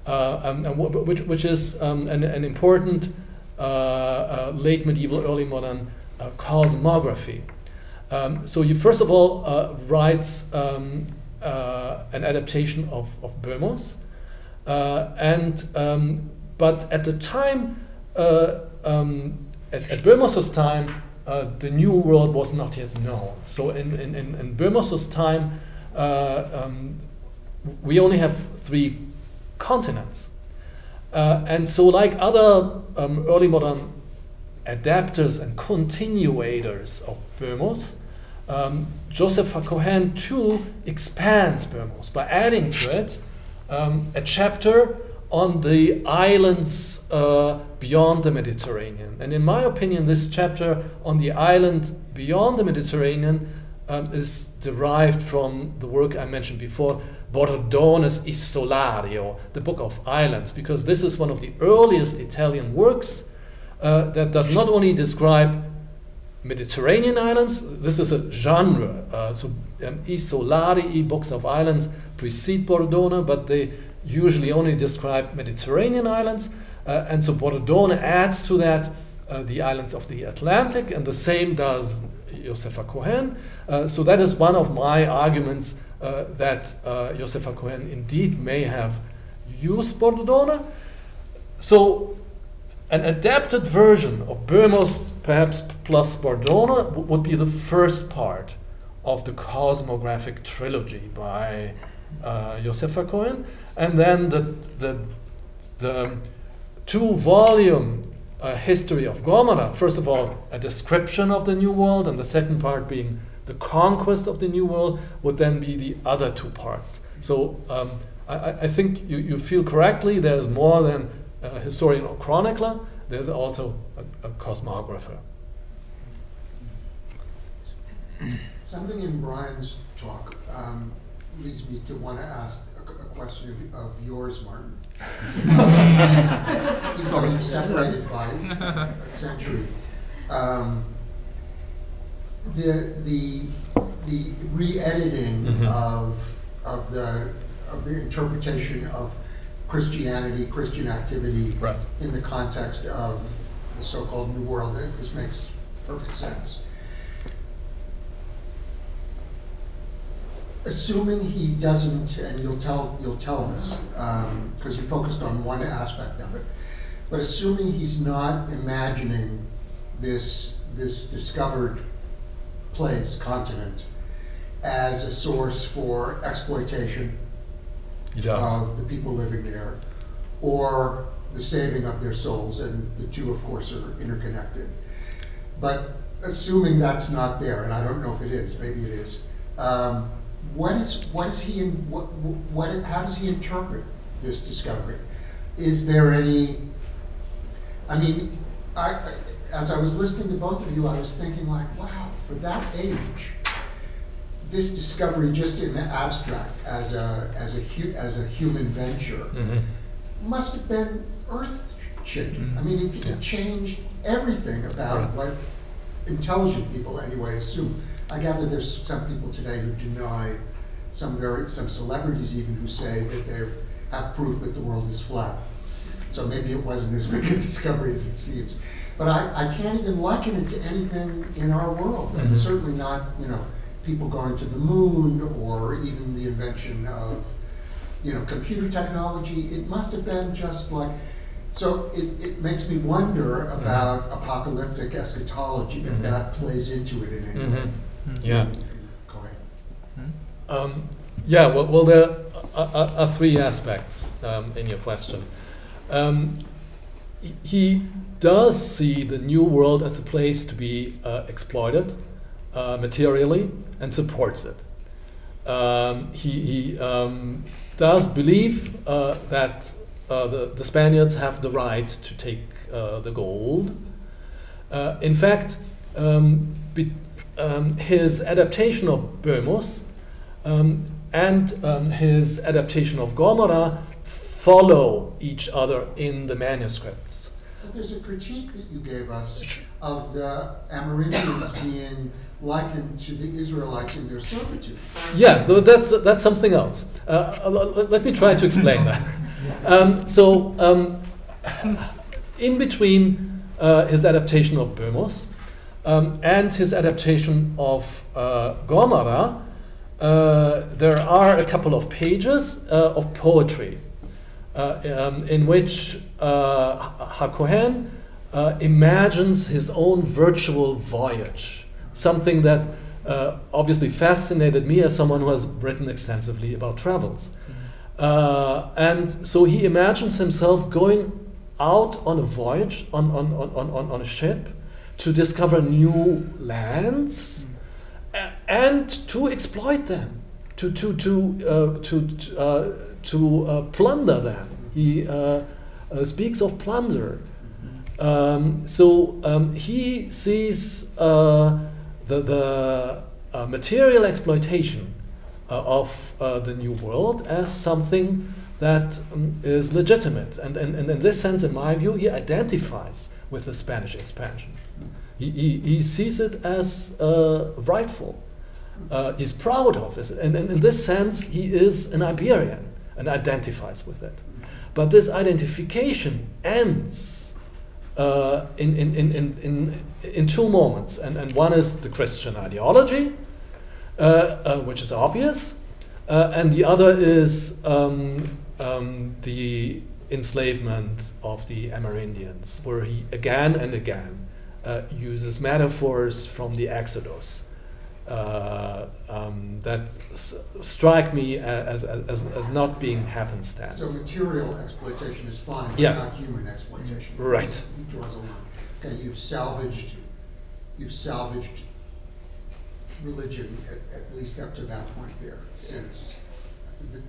which is an important late medieval, early modern cosmography. So he first of all writes an adaptation of Böhmus, but at the time, at Böhmus's time, the New World was not yet known. So in Böhmus's time, we only have 3 continents. And so like other early modern adapters and continuators of Böhmus, Joseph ha-Kohen too expands Böhmus by adding to it a chapter on the islands beyond the Mediterranean. And in my opinion, this chapter on the island beyond the Mediterranean is derived from the work I mentioned before, Bordone's Isolario, the Book of Islands, because this is one of the earliest Italian works that does not only describe Mediterranean islands, this is a genre. Isolarii, books of islands, precede Bordone, but they usually only describe Mediterranean islands. And so Bordone adds to that the islands of the Atlantic, and the same does Yosef ha-Kohen. So that is one of my arguments that Yosef ha-Kohen indeed may have used Bordone. So an adapted version of Böhmus, perhaps plus Bordone, would be the first part of the cosmographic trilogy by Yosef ha-Kohen, and then the 2-volume history of Gomara. First of all, a description of the New World, and the second part being the conquest of the New World, would then be the other 2 parts. So I think you feel correctly. There's more than a historian or chronicler. There's also a cosmographer. Something in Brian's talk leads me to want to ask a question of yours, Martin. Sorry. Separated by a century. the re-editing of the interpretation of Christianity, Christian activity Right. in the context of the so-called New World. This makes perfect sense. Assuming he doesn't, and you'll tell us, because you focused on one aspect of it, but assuming he's not imagining this discovered place, continent, as a source for exploitation of the people living there, or the saving of their souls, and the two, of course, are interconnected. But assuming that's not there, and I don't know if it is, maybe it is, how does he interpret this discovery? Is there any? I mean, as I was listening to both of you, I was thinking like, wow, for that age, this discovery just in the abstract as a human venture must have been earth-shaking. I mean, it changed everything about what intelligent people anyway assume. I gather there's some people today who deny, some celebrities even, who say that they have proof that the world is flat. So maybe it wasn't as big a discovery as it seems. But I can't even liken it to anything in our world. And certainly not, people going to the moon, or even the invention of, computer technology. It must have been just like, so it makes me wonder about apocalyptic eschatology, if that plays into it in any way. Yeah. Go ahead. Well, there are three aspects in your question. He does see the New World as a place to be exploited materially, and supports it. He does believe that the Spaniards have the right to take the gold. In fact, his adaptation of Böhmus and his adaptation of Gomara follow each other in the manuscripts. But there's a critique that you gave us of the Amerindians being likened to the Israelites in their servitude. Yeah, that's something else. Let me try to explain that. In between his adaptation of Böhmus and his adaptation of Gomara, there are a couple of pages of poetry in which ha-Kohen imagines his own virtual voyage, something that obviously fascinated me as someone who has written extensively about travels. And so he imagines himself going out on a voyage, on a ship, to discover new lands and to exploit them, to plunder them. He speaks of plunder. He sees the material exploitation of the New World as something that is legitimate. And in this sense, in my view, he identifies with the Spanish expansion. He sees it as rightful. He's proud of it. And in this sense, he is an Iberian and identifies with it. But this identification ends in two moments. And one is the Christian ideology, which is obvious, and the other is the enslavement of the Amerindians, where he again and again uses metaphors from the Exodus that strike me as not being happenstance. So material exploitation is fine, but not human exploitation. Right. He draws a line. Okay, you've salvaged religion at least up to that point there, since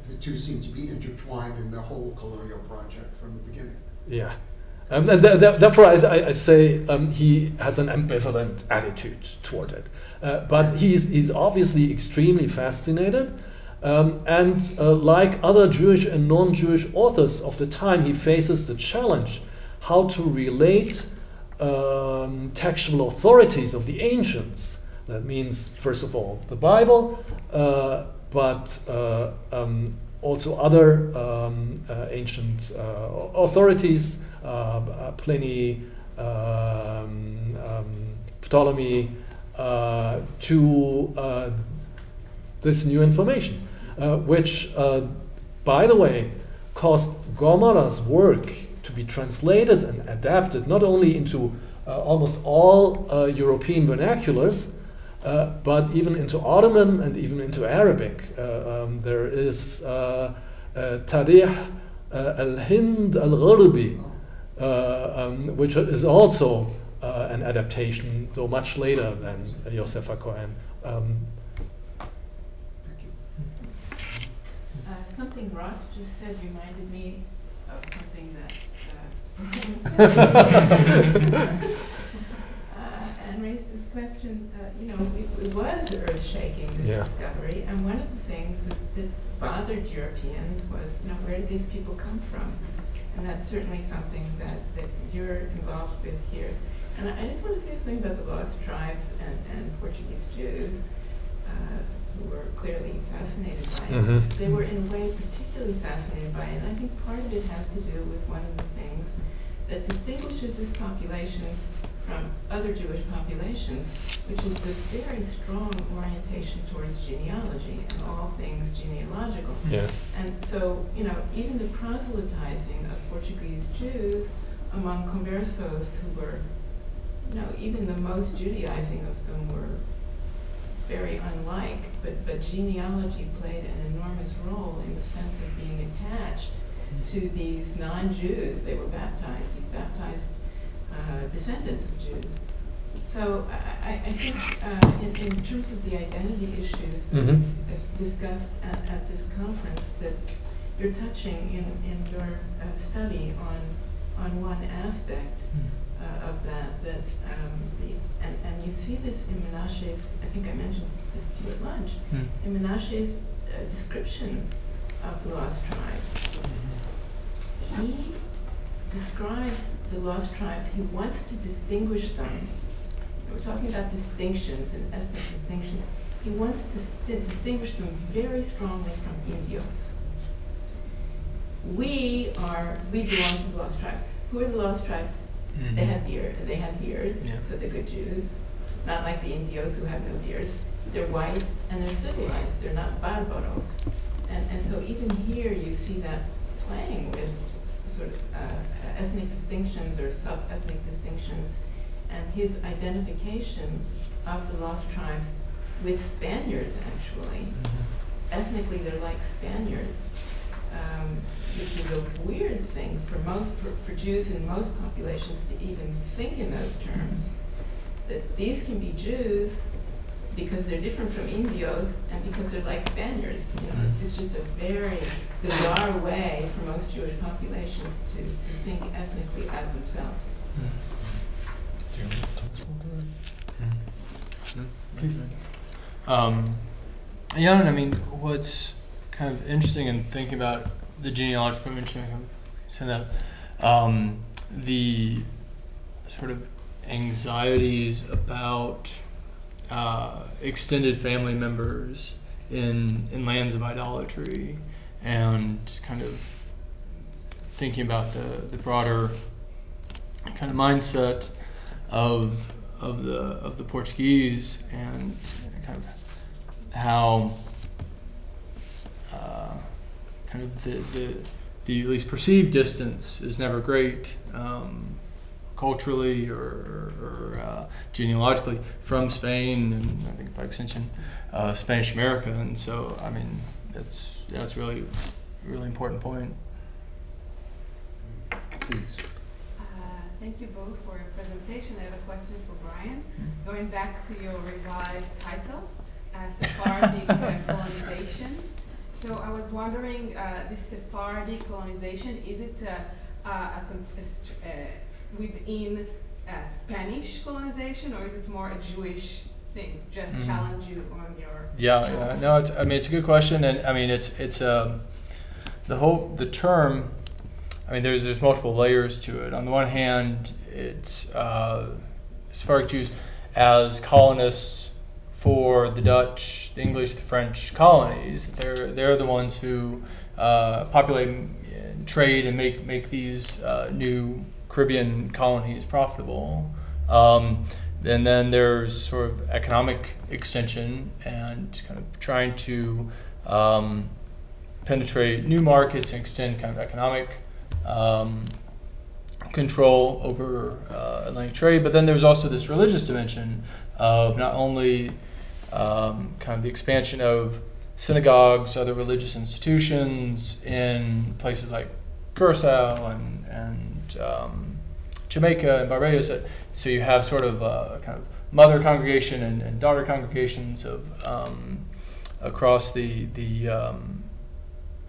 the two seem to be intertwined in the whole colonial project from the beginning. Yeah. And therefore, I say he has an ambivalent attitude toward it. But he's obviously extremely fascinated. And like other Jewish and non-Jewish authors of the time, he faces the challenge how to relate textual authorities of the ancients That means, first of all, the Bible, but also other ancient authorities, Pliny, Ptolemy, to this new information, which, by the way, caused Gomara's work to be translated and adapted not only into almost all European vernaculars, but even into Ottoman and even into Arabic. There is Tarikh al-Hind al-Gharbi, which is also an adaptation, though much later than Yosef ha-Kohen. Something Ross just said reminded me of something that and raised this question. It was earth-shaking, this discovery, and one of the things that bothered Europeans was, where did these people come from? And that's certainly something that you're involved with here. And I just want to say something about the lost tribes and Portuguese Jews, who were clearly fascinated by it. They were in a way particularly fascinated by it, and I think part of it has to do with one of the things that distinguishes this population from other Jewish populations, which is the very strong orientation towards genealogy and all things genealogical. Yeah. And so, even the proselytizing of Portuguese Jews among conversos who were, even the most Judaizing of them were very unlike, but genealogy played an enormous role in the sense of being attached to these non-Jews. They were baptized, descendants of Jews. So I think in terms of the identity issues that is discussed at this conference, that you're touching in your study on one aspect of that and you see this in Menashe's, I think I mentioned this to you at lunch, in Menashe's description of the lost tribes. He describes the lost tribes, he wants to distinguish them. We're talking about distinctions and ethnic distinctions. He wants to distinguish them very strongly from Indios. We belong to the lost tribes. Who are the lost tribes? They have beards, so they're good Jews. Not like the Indios who have no beards. They're white and they're civilized. They're not barbaros. And so even here you see that playing with sort of ethnic distinctions or sub-ethnic distinctions, and his identification of the lost tribes with Spaniards, actually. Ethnically, they're like Spaniards, which is a weird thing for Jews in most populations to even think in those terms. That these can be Jews because they're different from Indios and because they're like Spaniards. It's just a very bizarre way for most Jewish populations to think ethnically of themselves. Do you want to talk about that? Please. What's kind of interesting in thinking about the genealogical mention, the sort of anxieties about extended family members in lands of idolatry, and kind of thinking about the broader kind of mindset of the Portuguese, and kind of how kind of the at least perceived distance is never great, culturally or genealogically, from Spain, and I think by extension Spanish America. And so that's really important point. Please. Thank you both for your presentation. I have a question for Brian. Going back to your revised title, Sephardic colonization. So I was wondering, this Sephardic colonization, is it within Spanish colonization, or is it more a Jewish thing? Just challenge you on your. No, it's a good question, and it's the term. There's multiple layers to it. On the one hand, it's Sephardic Jews as colonists for the Dutch, the English, the French colonies. They're the ones who populate and trade and make these new Caribbean colonies profitable. And then there's sort of economic extension and kind of trying to penetrate new markets and extend kind of economic control over Atlantic trade. But then there's also this religious dimension of not only kind of the expansion of synagogues, other religious institutions in places like Curacao and Jamaica and Barbados. So you have sort of kind of mother congregation and daughter congregations of across the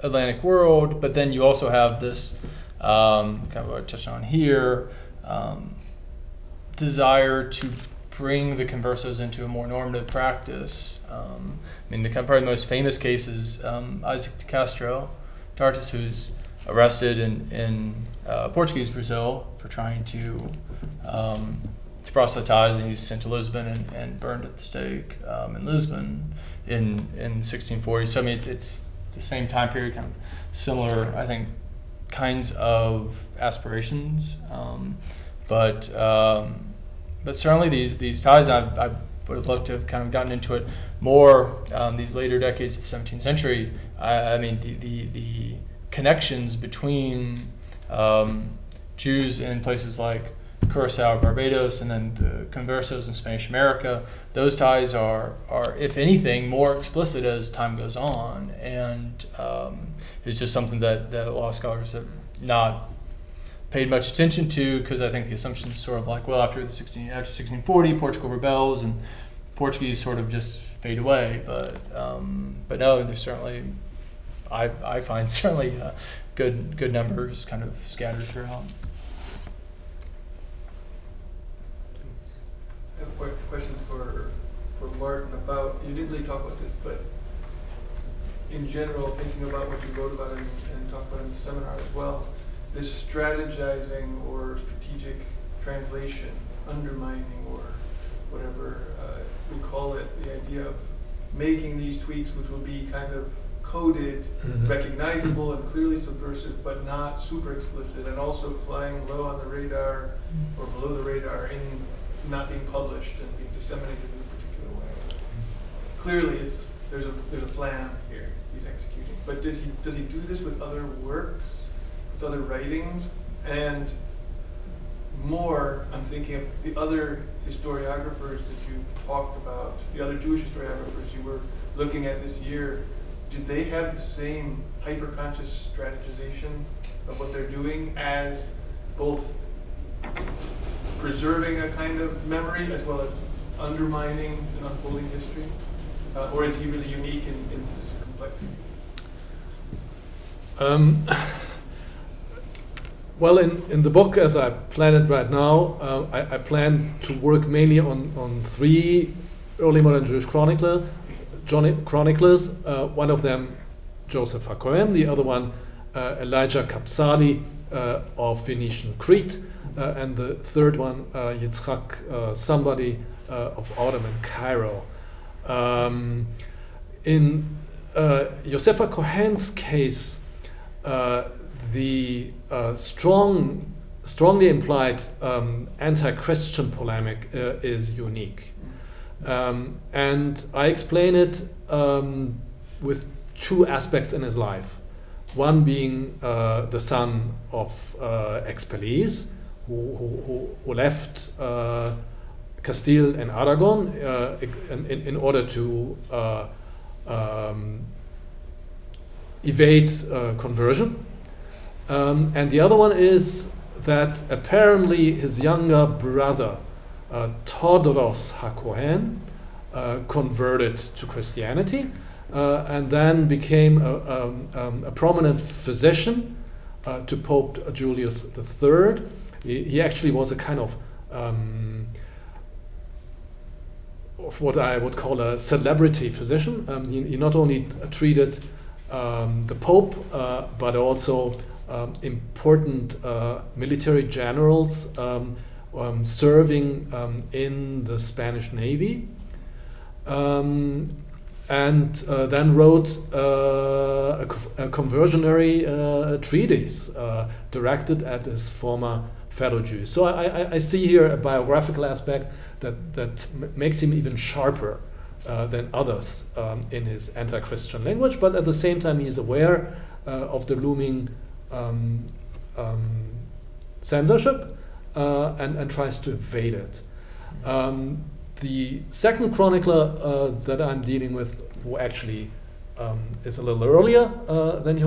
Atlantic world. But then you also have this kind of what I touched on here, desire to bring the conversos into a more normative practice. I mean, probably the most famous case is Isaac de Castro, Tartus, who's arrested in Portuguese Brazil for trying to proselytize, and he's sent to Lisbon and burned at the stake in Lisbon in 1640. So I mean, it's the same time period, kind of similar, I think, kinds of aspirations, but certainly these ties, and I would have loved to have kind of gotten into it more these later decades of the 17th century. I mean, the connections between Jews in places like Curacao, Barbados, and then the conversos in Spanish America, those ties are, if anything, more explicit as time goes on, and it's just something that a lot of scholars have not paid much attention to, because I think the assumption is sort of like, well, after 1640, Portugal rebels and Portuguese sort of just fade away. But no, there's certainly, I find certainly good numbers kind of scattered throughout. I have a question for Martin about, you didn't really talk about this, but in general, thinking about what you wrote about and talked about in the seminar as well, this strategizing or strategic translation, undermining or whatever we call it, the idea of making these tweaks which will be kind of coded, recognizable and clearly subversive, but not super explicit, and also flying low on the radar or below the radar in not being published and being disseminated in a particular way. Clearly, there's a plan here he's executing. But does he do this with other works, with other writings, and more? I'm thinking of the other historiographers that you talked about, the other Jewish historiographers you were looking at this year. Did they have the same hyper-conscious strategization of what they're doing as both preserving a kind of memory as well as undermining an unfolding history? Or is he really unique in this complexity? Well, in the book, as I plan it right now, I plan to work mainly on three early modern Jewish chroniclers. One of them, Joseph ha-Kohen, the other one, Elijah Kapsali of Venetian Crete, and the third one, Yitzhak somebody of Ottoman Cairo. In Yosef ha-Kohen's case, the strongly implied anti-Christian polemic is unique. And I explain it with two aspects in his life. One being the son of expellees who left Castile and Aragon in order to evade conversion. And the other one is that apparently his younger brother, Todros ha-Kohen, converted to Christianity and then became a prominent physician to Pope Julius III. He actually was a kind of what I would call a celebrity physician. He not only treated the Pope, but also important military generals serving in the Spanish Navy. and then wrote a conversionary treatise directed at his former fellow Jews. So I see here a biographical aspect that makes him even sharper than others in his anti-Christian language, but at the same time he is aware of the looming censorship and tries to evade it. The second chronicler that I'm dealing with, who actually is a little earlier than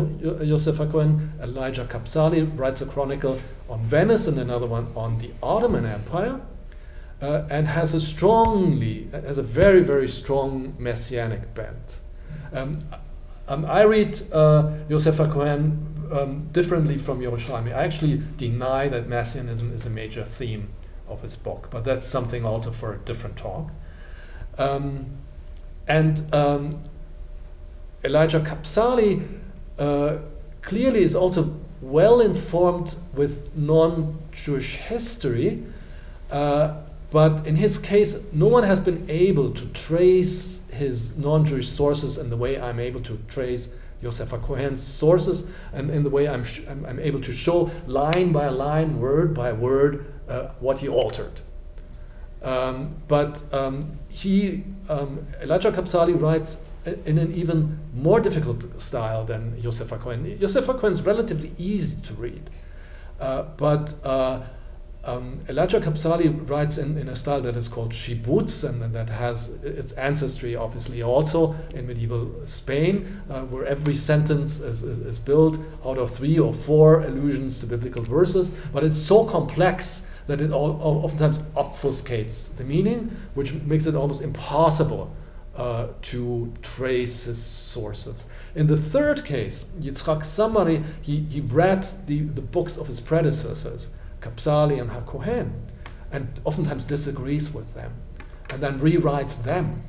Yosef ha-Kohen, Elijah Kapsali, writes a chronicle on Venice and another one on the Ottoman Empire, and has a very, very strong messianic bent. I read Yosef ha-Kohen differently from Yerushalmi. I actually deny that messianism is a major theme of his book, but that's something also for a different talk. Elijah Kapsali clearly is also well informed with non-Jewish history, but in his case, no one has been able to trace his non-Jewish sources in the way I'm able to trace Yosef ha-Kohen's sources, and in the way I'm able to show line by line, word by word, what he altered. But Elijah Kapsali writes in an even more difficult style than Yosef ha-Kohen. Yosef ha-Kohen is relatively easy to read, but Elijah Kapsali writes in a style that is called shibutz, and that has its ancestry obviously also in medieval Spain, where every sentence is built out of 3 or 4 allusions to biblical verses, but it's so complex that it oftentimes obfuscates the meaning, which makes it almost impossible to trace his sources. In the third case, Yitzchak Samari, he read the books of his predecessors, Kapsali and ha-Kohen, and oftentimes disagrees with them, and then rewrites them,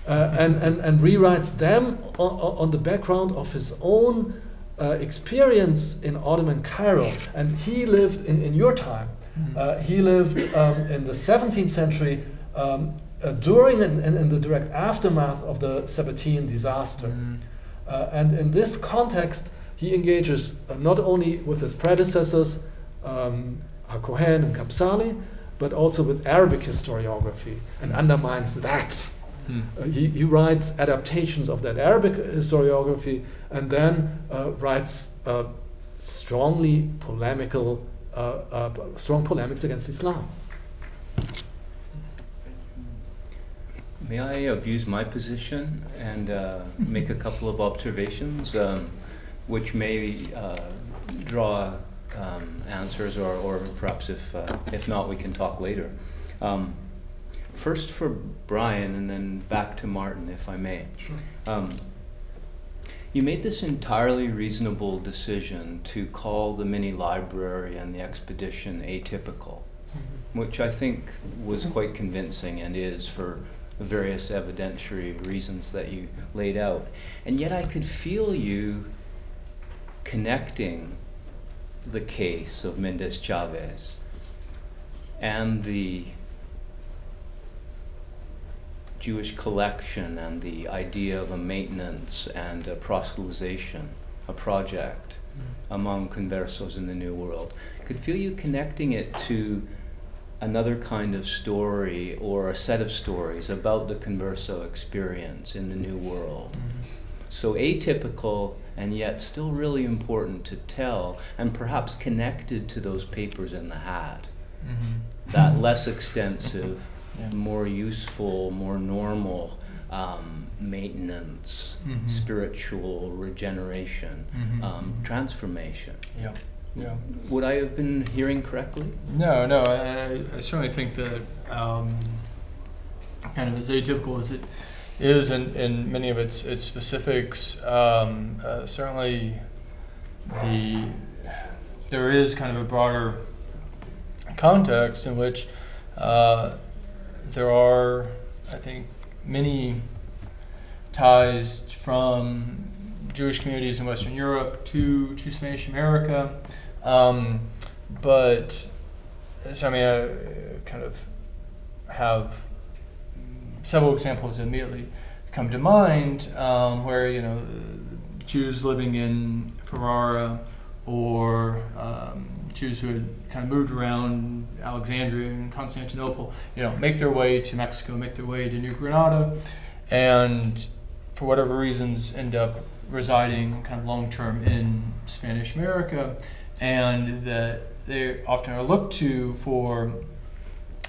and rewrites them on the background of his own experience in Ottoman Cairo. And he lived in your time. He lived in the 17th century during and in the direct aftermath of the Sabbatean disaster. And in this context, he engages not only with his predecessors, ha-Kohen and Kapsali, but also with Arabic historiography, and undermines that. He writes adaptations of that Arabic historiography, and then writes strong polemics against Islam. May I abuse my position and make a couple of observations, which may draw answers, or perhaps if not, we can talk later. First for Brian, and then back to Martin, if I may. Sure. You made this entirely reasonable decision to call the mini library and the expedition atypical, which I think was quite convincing and is for the various evidentiary reasons that you laid out. And yet I could feel you connecting the case of Mendes Chavez and the Jewish collection and the idea of a maintenance and a proselytization, a project among conversos in the New World. I could feel you connecting it to another kind of story, or a set of stories about the converso experience in the New World. So atypical, and yet still really important to tell, and perhaps connected to those papers in the hat. That less extensive, more useful, more normal maintenance, spiritual regeneration, transformation. Would I have been hearing correctly? No, I certainly think that kind of as atypical as it is in many of its specifics, certainly there is kind of a broader context in which there are, I think, many ties from Jewish communities in Western Europe to Spanish America, but so I mean, I kind of have several examples immediately come to mind where, you know, Jews living in Ferrara or Jews who had kind of moved around Alexandria and Constantinople, you know, make their way to Mexico, make their way to New Granada, and for whatever reasons end up residing kind of long-term in Spanish America, and that they often are looked to for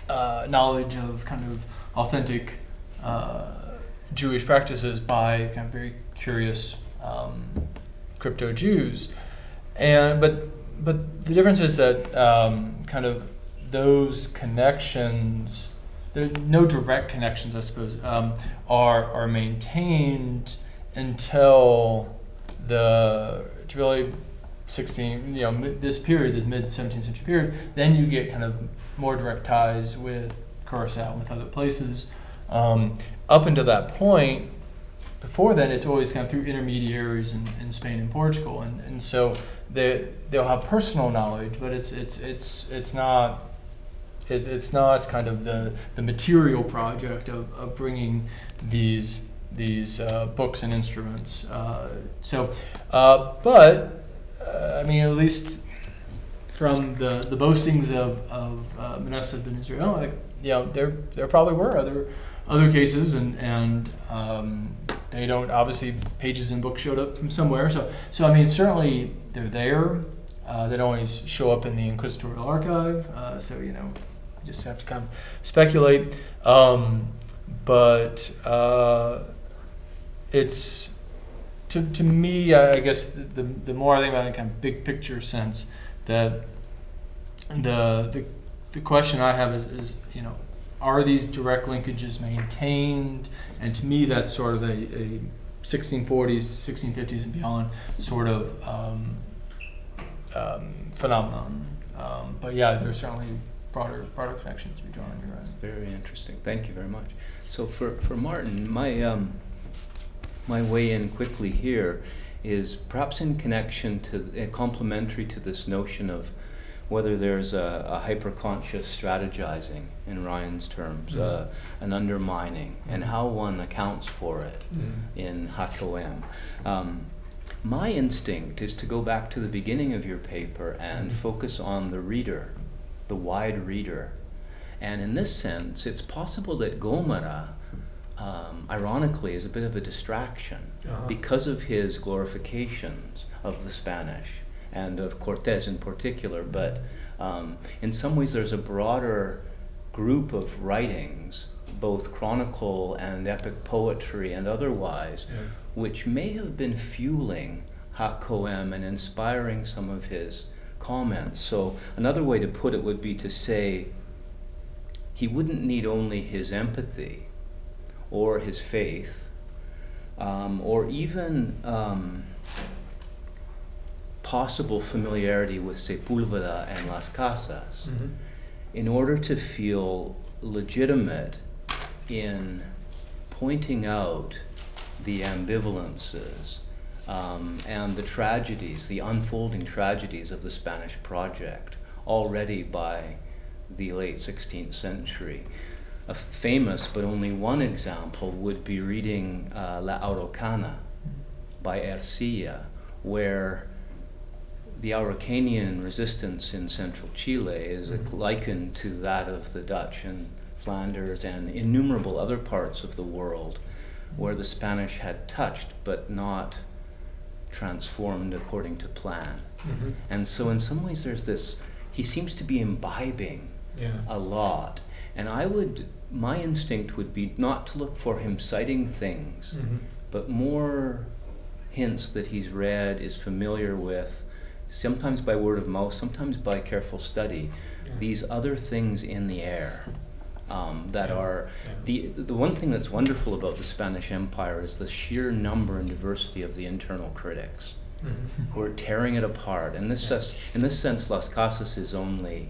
knowledge of kind of authentic Jewish practices by kind of very curious crypto Jews, but the difference is that kind of those connections, there are no direct connections, I suppose, are maintained until the really 16, you know, this period, this mid 17th century period. Then you get kind of more direct ties with Curacao and with other places. Up until that point, before then, it's always kind of through intermediaries in Spain and Portugal, and so they'll have personal knowledge, but it's not kind of the material project of bringing these books and instruments. But I mean, at least from the boastings of Mendes ben Israel, like, you know, there probably were other cases, and they don't, obviously pages in books showed up from somewhere. So I mean, certainly they're there. They don't always show up in the Inquisitorial Archive. So, you know, you just have to kind of speculate. But it's, to me, I guess the more I think about it, kind of big picture sense, that the question I have is, you know, are these direct linkages maintained? And to me, that's sort of a 1640s, 1650s and beyond sort of phenomenon. But yeah, there's certainly broader connections to be drawn. You're right. That's very interesting. Thank you very much. So for Martin, my way in quickly here is perhaps in connection to, complementary to this notion of whether there's a hyper-conscious strategizing, in Ryan's terms, an undermining, and how one accounts for it in ha-Kohen. My instinct is to go back to the beginning of your paper and focus on the reader, the wide reader. And in this sense, it's possible that Gomara, ironically, is a bit of a distraction because of his glorifications of the Spanish and of Cortés in particular, but in some ways there's a broader group of writings, both chronicle and epic poetry and otherwise, which may have been fueling ha-Kohen and inspiring some of his comments. So another way to put it would be to say he wouldn't need only his empathy or his faith or even possible familiarity with Sepúlveda and Las Casas in order to feel legitimate in pointing out the ambivalences and the tragedies, the unfolding tragedies of the Spanish project already by the late 16th century. A famous but only one example would be reading La Araucana by Ercilla, where the Araucanian resistance in central Chile is likened to that of the Dutch in Flanders and innumerable other parts of the world where the Spanish had touched but not transformed according to plan. And so in some ways there's this, he seems to be imbibing a lot. And my instinct would be not to look for him citing things, but more hints that he's read, is familiar with, sometimes by word of mouth, sometimes by careful study, these other things in the air that are, the one thing that's wonderful about the Spanish Empire is the sheer number and diversity of the internal critics who are tearing it apart. And in this sense, Las Casas is only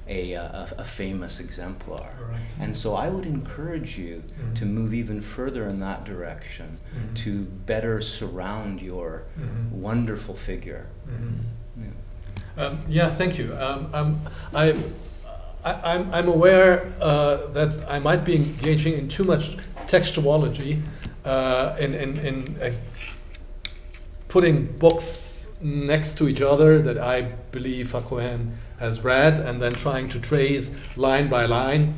a famous exemplar. And so I would encourage you to move even further in that direction, to better surround your wonderful figure. Yeah, thank you. I'm aware that I might be engaging in too much textuology, in putting books next to each other that I believe ha-Kohen has read, and then trying to trace line by line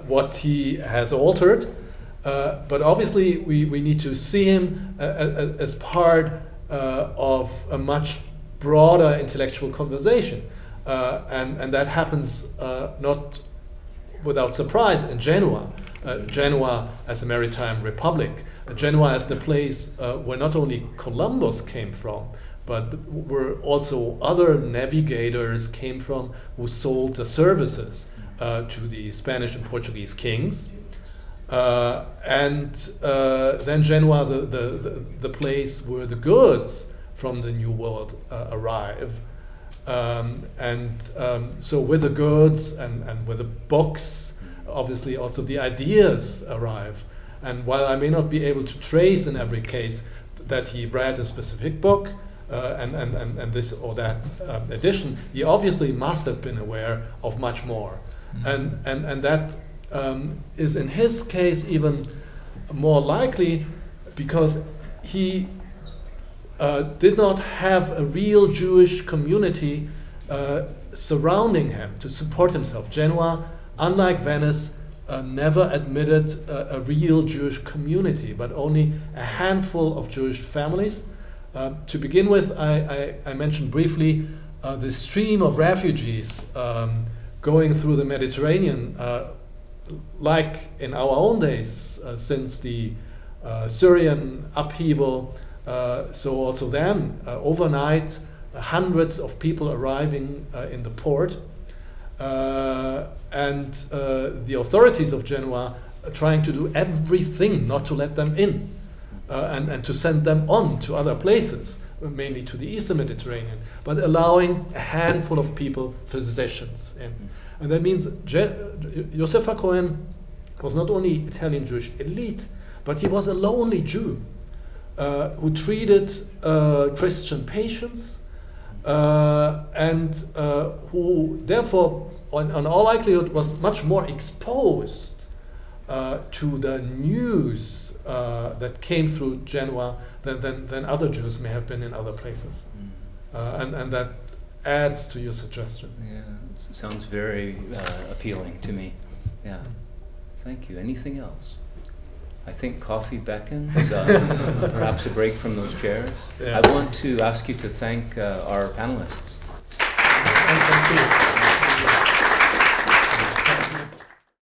what he has altered. But obviously we need to see him as part of a much broader intellectual conversation. And that happens not without surprise in Genoa. Genoa as a maritime republic. Genoa as the place where not only Columbus came from, but where also other navigators came from who sold the services to the Spanish and Portuguese kings. And then Genoa, the place where the goods from the New World arrive. So with the goods and with the books, obviously also the ideas arrive. And while I may not be able to trace in every case that he read a specific book and this or that edition, he obviously must have been aware of much more. And that is in his case even more likely because he did not have a real Jewish community surrounding him to support himself. Genoa, unlike Venice, never admitted a real Jewish community, but only a handful of Jewish families. To begin with, I mentioned briefly the stream of refugees going through the Mediterranean, like in our own days, since the Syrian upheaval. So also then, overnight, hundreds of people arriving in the port, and the authorities of Genoa trying to do everything not to let them in, and to send them on to other places, mainly to the Eastern Mediterranean, but allowing a handful of people physicians in. And that means Joseph ha-Kohen was not only Italian Jewish elite, but he was a lonely Jew. Who treated Christian patients and who therefore, on all likelihood, was much more exposed to the news that came through Genoa than other Jews may have been in other places. And that adds to your suggestion. Yeah, it sounds very appealing to me. Yeah, thank you. Anything else? I think coffee beckons, perhaps a break from those chairs. Yeah. I want to ask you to thank our panelists. Thank you.